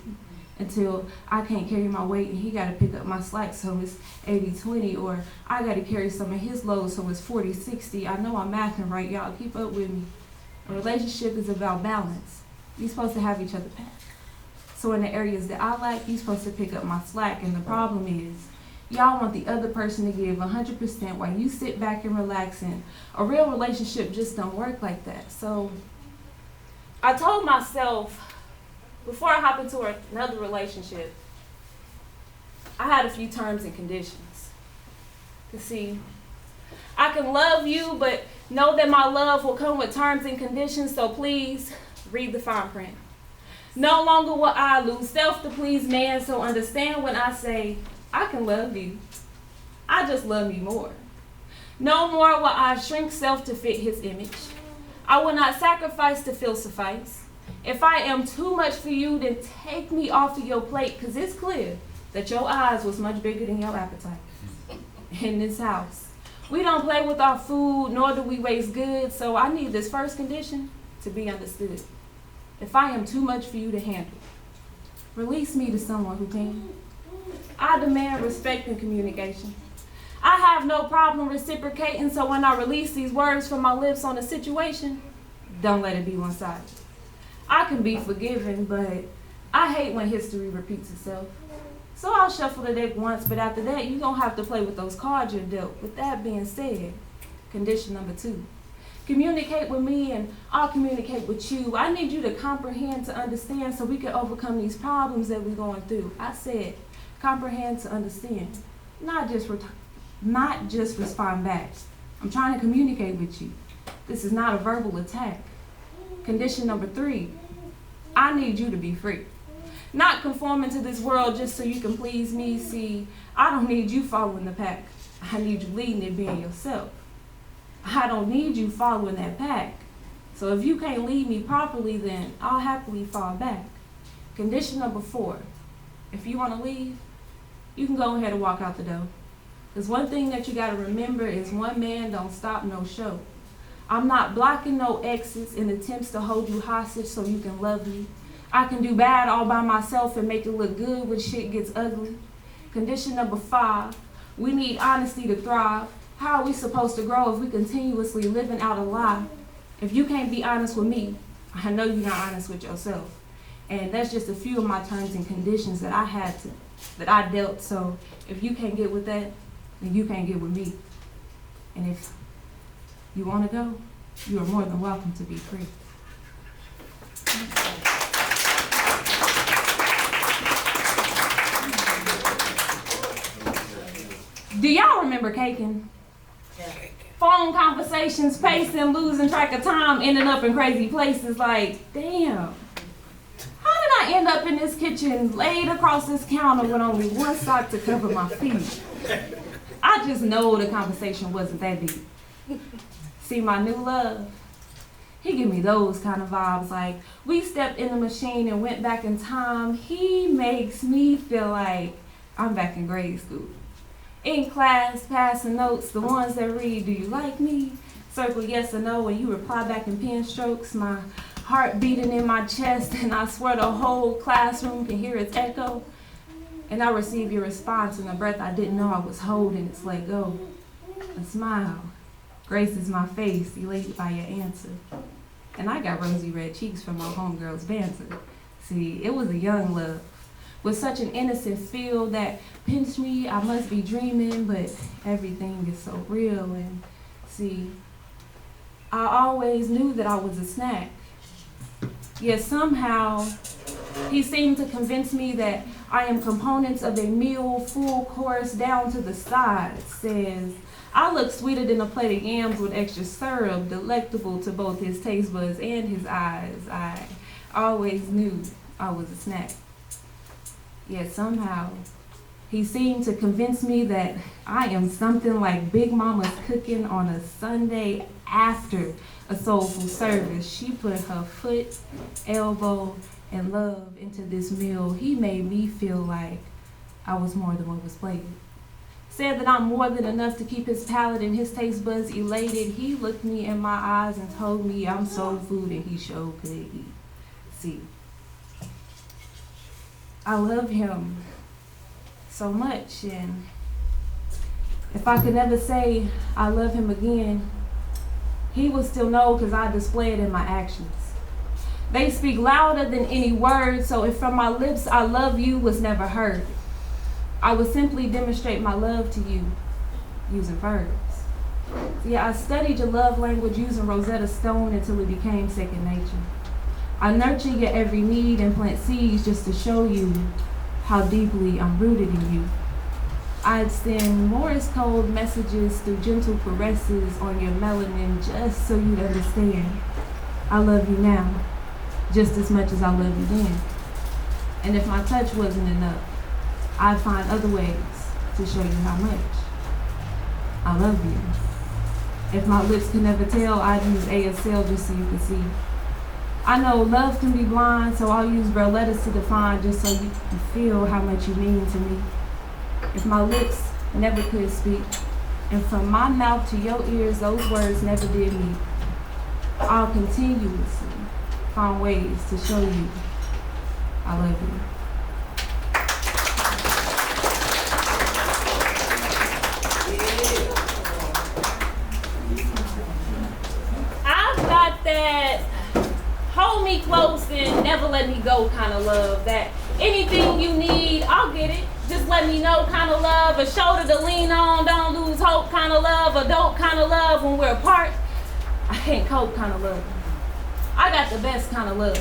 Until I can't carry my weight and he got to pick up my slack, so it's 80-20, or I got to carry some of his load, so it's 40-60. I know I'm mathing right, y'all. Keep up with me. A relationship is about balance. You're supposed to have each other back. So in the areas that I lack, you're supposed to pick up my slack. And the problem is, y'all want the other person to give 100% while you sit back and relax. And a real relationship just don't work like that. So I told myself, before I hop into another relationship, I had a few terms and conditions. 'Cause see, I I can love you, but know that my love will come with terms and conditions, so please read the fine print. No longer will I lose self to please man, so understand when I say, I can love you. I just love me more. No more will I shrink self to fit his image. I will not sacrifice to feel suffice. If I am too much for you, then take me off of your plate, because it's clear that your eyes was much bigger than your appetite. In this house, we don't play with our food, nor do we waste goods, so I need this first condition to be understood. If I am too much for you to handle, release me to someone who can. I demand respect and communication. I have no problem reciprocating, so when I release these words from my lips on a situation, don't let it be one-sided. I can be forgiven, but I hate when history repeats itself. So I'll shuffle the deck once, but after that, you're going to have to play with those cards you're dealt. With that being said, condition number 2. Communicate with me and I'll communicate with you. I need you to comprehend to understand so we can overcome these problems that we're going through. I said, comprehend to understand, not just respond back. I'm trying to communicate with you. This is not a verbal attack. Condition number 3, I need you to be free. Not conforming to this world just so you can please me. See, I don't need you following the pack. I need you leading it, being yourself. I don't need you following that pack. So if you can't lead me properly, then I'll happily fall back. Condition number 4, if you want to leave, you can go ahead and walk out the door. Because one thing that you got to remember is one man don't stop no show. I'm not blocking no exits in attempts to hold you hostage so you can love me. I can do bad all by myself and make it look good when shit gets ugly. Condition number 5, we need honesty to thrive. How are we supposed to grow if we continuously living out a lie? If you can't be honest with me, I know you're not honest with yourself. And that's just a few of my terms and conditions that I dealt. So if you can't get with that, then you can't get with me. And if you want to go, you are more than welcome to be free. Do y'all remember caking? Phone conversations, pacing, losing track of time, ending up in crazy places like, damn, how did I end up in this kitchen laid across this counter with only one sock to cover my feet? I just know the conversation wasn't that deep. See, my new love, he give me those kind of vibes, like we stepped in the machine and went back in time. He makes me feel like I'm back in grade school. In class, passing notes, the ones that read, do you like me? Circle yes or no, and you reply back in pen strokes, my heart beating in my chest, and I swear the whole classroom can hear its echo. And I receive your response in a breath I didn't know I was holding, it's let go. A smile graces my face, elated by your answer. And I got rosy red cheeks from my homegirl's banter. See, it was a young love, with such an innocent feel that pinched me. I must be dreaming, but everything is so real. And see, I always knew that I was a snack. Yet somehow, he seemed to convince me that I am components of a meal, full course down to the sides. Says, I look sweeter than a plate of yams with extra syrup, delectable to both his taste buds and his eyes. I always knew I was a snack. Yet somehow, he seemed to convince me that I am something like Big Mama's cooking on a Sunday after a soulful service. She put her foot, elbow, and love into this meal. He made me feel like I was more than what was plated. Said that I'm more than enough to keep his palate and his taste buds elated. He looked me in my eyes and told me I'm soul food and he sure could eat. See, I love him so much, and if I could never say I love him again, he would still know because I display it in my actions. They speak louder than any word, so if from my lips I love you was never heard, I would simply demonstrate my love to you using verbs. Yeah, I studied your love language using Rosetta Stone until it became second nature. I nurture your every need and plant seeds just to show you how deeply I'm rooted in you. I'd send Morse code messages through gentle caresses on your melanin just so you'd understand. I love you now, just as much as I love you then. And if my touch wasn't enough, I'd find other ways to show you how much I love you. If my lips could never tell, I'd use ASL just so you could see. I know love can be blind, so I'll use braille letters to define just so you can feel how much you mean to me. If my lips never could speak, and from my mouth to your ears, those words never did meet, I'll continuously find ways to show you I love you. I've got that hold me close and never let me go kind of love. That anything you need, I'll get it. Just let me know kind of love. A shoulder to lean on, don't lose hope kind of love. A dope kind of love when we're apart. I can't cope kind of love. I got the best kind of love.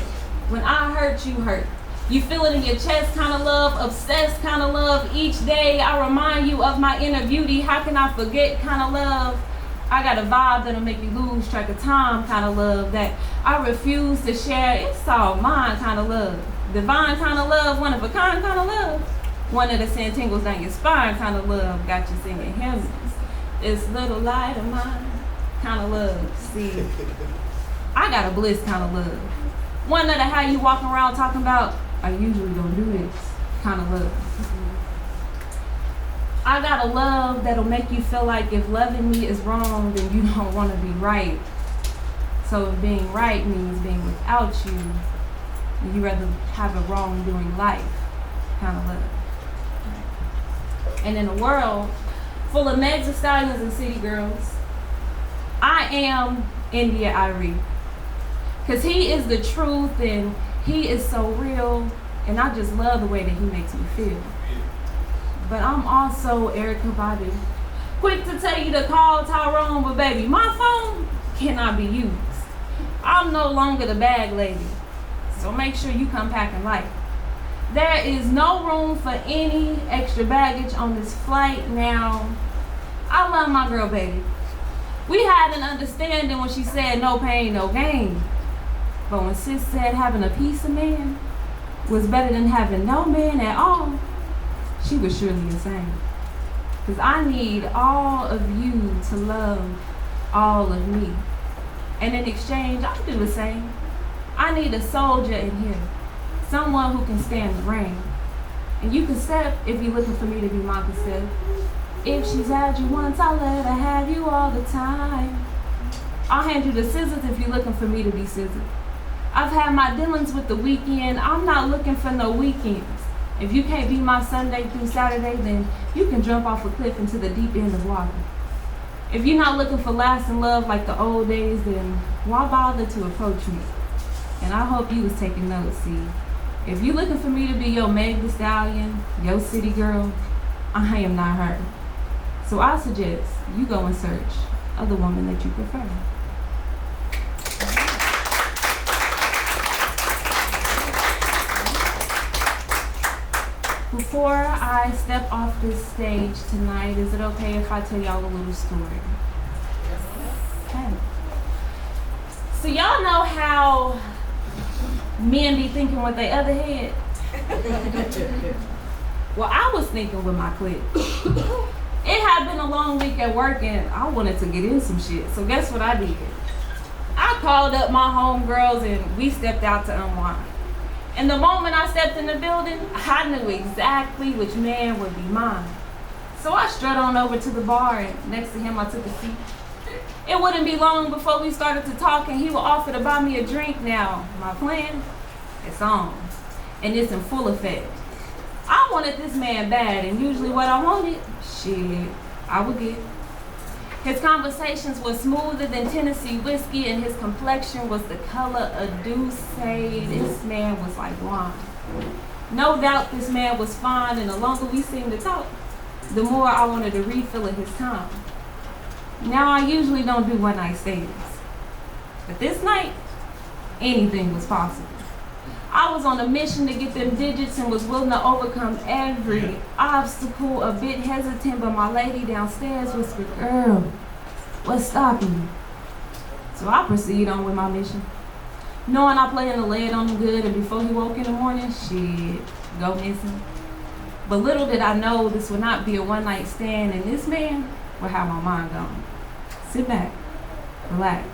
When I hurt, you hurt. You feel it in your chest kind of love. Obsessed kind of love. Each day I remind you of my inner beauty. How can I forget kind of love? I got a vibe that'll make you lose track of time kind of love. That I refuse to share. It's all mine kind of love. Divine kind of love. One of a kind of love. One of the sand tingles down your spine kind of love. Got you singing hymns. This little light of mine kind of love. See, I got a bliss kind of love. One that how you walking around talking about, I usually don't do this kind of love. I got a love that'll make you feel like if loving me is wrong, then you don't want to be right. So if being right means being without you, you rather have a wrongdoing life kind of love. And in a world full of Megs Thee Stallions and city girls, I am India Irie. Cause he is the truth and he is so real, and I just love the way that he makes me feel. But I'm also Erykah Badu. Quick to tell you to call Tyrone, but baby, my phone cannot be used. I'm no longer the bag lady, so make sure you come packing light. There is no room for any extra baggage on this flight now. I love my girl, baby. We had an understanding when she said no pain, no gain. But when sis said having a piece of man was better than having no man at all, she was surely insane. Cause I need all of you to love all of me. And in exchange, I'll do the same. I need a soldier in here. Someone who can stand the rain. And you can step if you're looking for me to be my step. If she's had you once, I'll let her have you all the time. I'll hand you the scissors if you're looking for me to be scissored. I've had my dealings with the weekend. I'm not looking for no weekends. If you can't be my Sunday through Saturday, then you can jump off a cliff into the deep end of water. If you're not looking for lasting love like the old days, then why bother to approach me? And I hope you was taking notes, see. If you're looking for me to be your Meg Thee Stallion, your city girl, I am not her. So I suggest you go and search of the woman that you prefer. Before I step off this stage tonight, is it okay if I tell y'all a little story? Okay. So y'all know how men be thinking with their other head? Well, I was thinking with my clique. It had been a long week at work and I wanted to get in some shit. So guess what I did? I called up my homegirls and we stepped out to unwind. And the moment I stepped in the building, I knew exactly which man would be mine. So I strutted on over to the bar and next to him I took a seat. It wouldn't be long before we started to talk and he would offer to buy me a drink. Now, my plan, it's on. And it's in full effect. I wanted this man bad, and usually what I wanted, shit, I would get. His conversations were smoother than Tennessee whiskey, and his complexion was the color of Douce. This man was like wine. No doubt this man was fine, and the longer we seemed to talk, the more I wanted to refill his time. Now, I usually don't do one-night stands, but this night, anything was possible. I was on a mission to get them digits and was willing to overcome every obstacle, a bit hesitant, but my lady downstairs whispered, "Girl, what's stopping you?" So I proceed on with my mission. Knowing I planned to lay it on him good, and before he woke in the morning, shit, go missing. But little did I know this would not be a one-night stand, and this man would have my mind gone. Sit back, relax.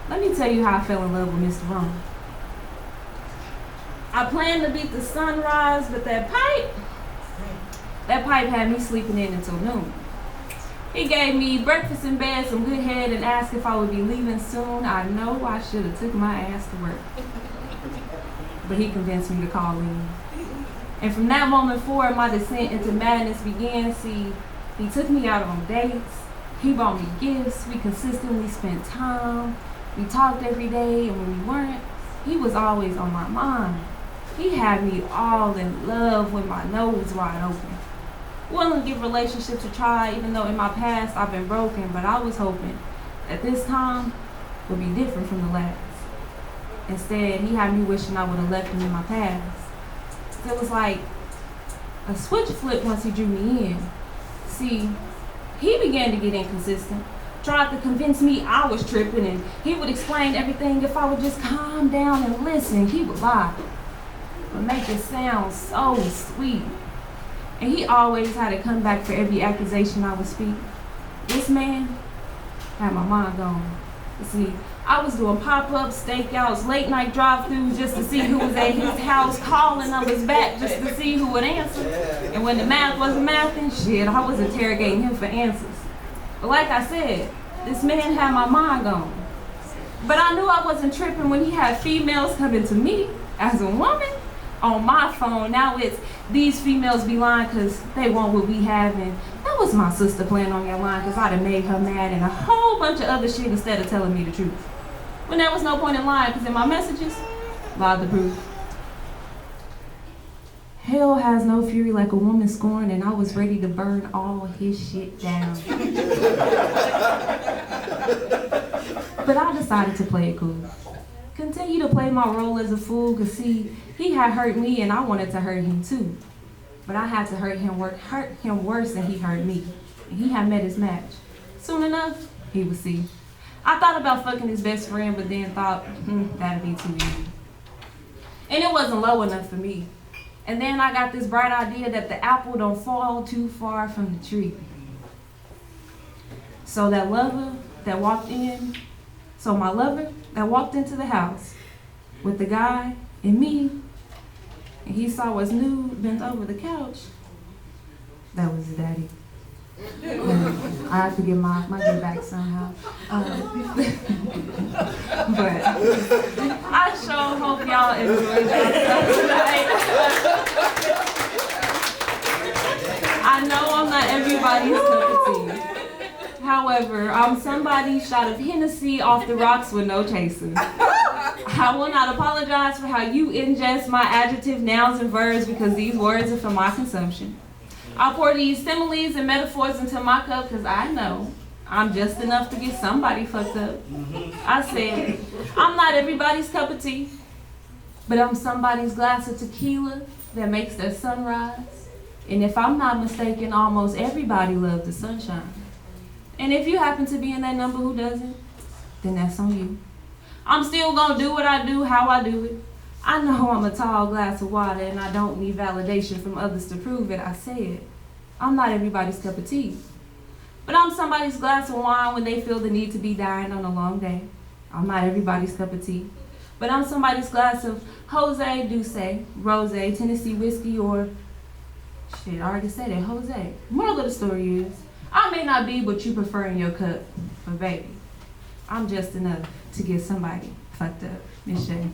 Let me tell you how I fell in love with Mr. Ron. I planned to beat the sunrise, but that pipe had me sleeping in until noon. He gave me breakfast in bed, some good head, and asked if I would be leaving soon. I know I should have took my ass to work. But he convinced me to call in. And from that moment forward, my descent into madness began. See, he took me out on dates. He bought me gifts. We consistently spent time. We talked every day, and when we weren't, he was always on my mind. He had me all in love with my nose wide open. Willing to give relationships a try, even though in my past I've been broken, but I was hoping that this time would be different from the last. Instead, he had me wishing I would have left him in my past. It was like a switch flipped once he drew me in. See, he began to get inconsistent, tried to convince me I was tripping, and he would explain everything if I would just calm down and listen. He would lie, but make it sound so sweet. And he always had to come back for every accusation I would speak. This man had my mind gone. You see, I was doing pop-ups, stakeouts, late-night drive-thrus just to see who was at his house, calling numbers back just to see who would answer. And when the math wasn't mathing, shit, I was interrogating him for answers. But like I said, this man had my mind gone. But I knew I wasn't tripping when he had females coming to me as a woman on my phone. Now it's these females be lying because they want what we have, and that was my sister playing on your line because I'd have made her mad and a whole bunch of other shit instead of telling me the truth. When there was no point in lying because in my messages, lied the proof. Hell has no fury like a woman scorned, and I was ready to burn all his shit down. But I decided to play it cool. Continue to play my role as a fool, because see, he had hurt me and I wanted to hurt him too. But I had to hurt him worse than he hurt me. And he had met his match. Soon enough, he would see. I thought about fucking his best friend, but then thought, that'd be too easy. And it wasn't low enough for me. And then I got this bright idea that the apple don't fall too far from the tree. So my lover that walked into the house with the guy and me, and he saw what's nude bent over the couch, that was his daddy. I have to get my get back somehow. But I sure hope y'all enjoyed yourself tonight. I know I'm not everybody's cup of tea. However, I'm somebody's shot of Hennessy off the rocks with no chaser. I will not apologize for how you ingest my adjective, nouns, and verbs because these words are for my consumption. I'll pour these similes and metaphors into my cup because I know I'm just enough to get somebody fucked up. I said, I'm not everybody's cup of tea, but I'm somebody's glass of tequila that makes their sunrise. And if I'm not mistaken, almost everybody loves the sunshine. And if you happen to be in that number who doesn't, then that's on you. I'm still gonna do what I do, how I do it. I know I'm a tall glass of water and I don't need validation from others to prove it. I said, I'm not everybody's cup of tea. But I'm somebody's glass of wine when they feel the need to be dying on a long day. I'm not everybody's cup of tea. But I'm somebody's glass of Jose, Douce, Rose, Tennessee whiskey, or shit, I already said it, Jose. Moral of the story is, I may not be what you prefer in your cup, but baby, I'm just enough to get somebody fucked up. Miss Shay.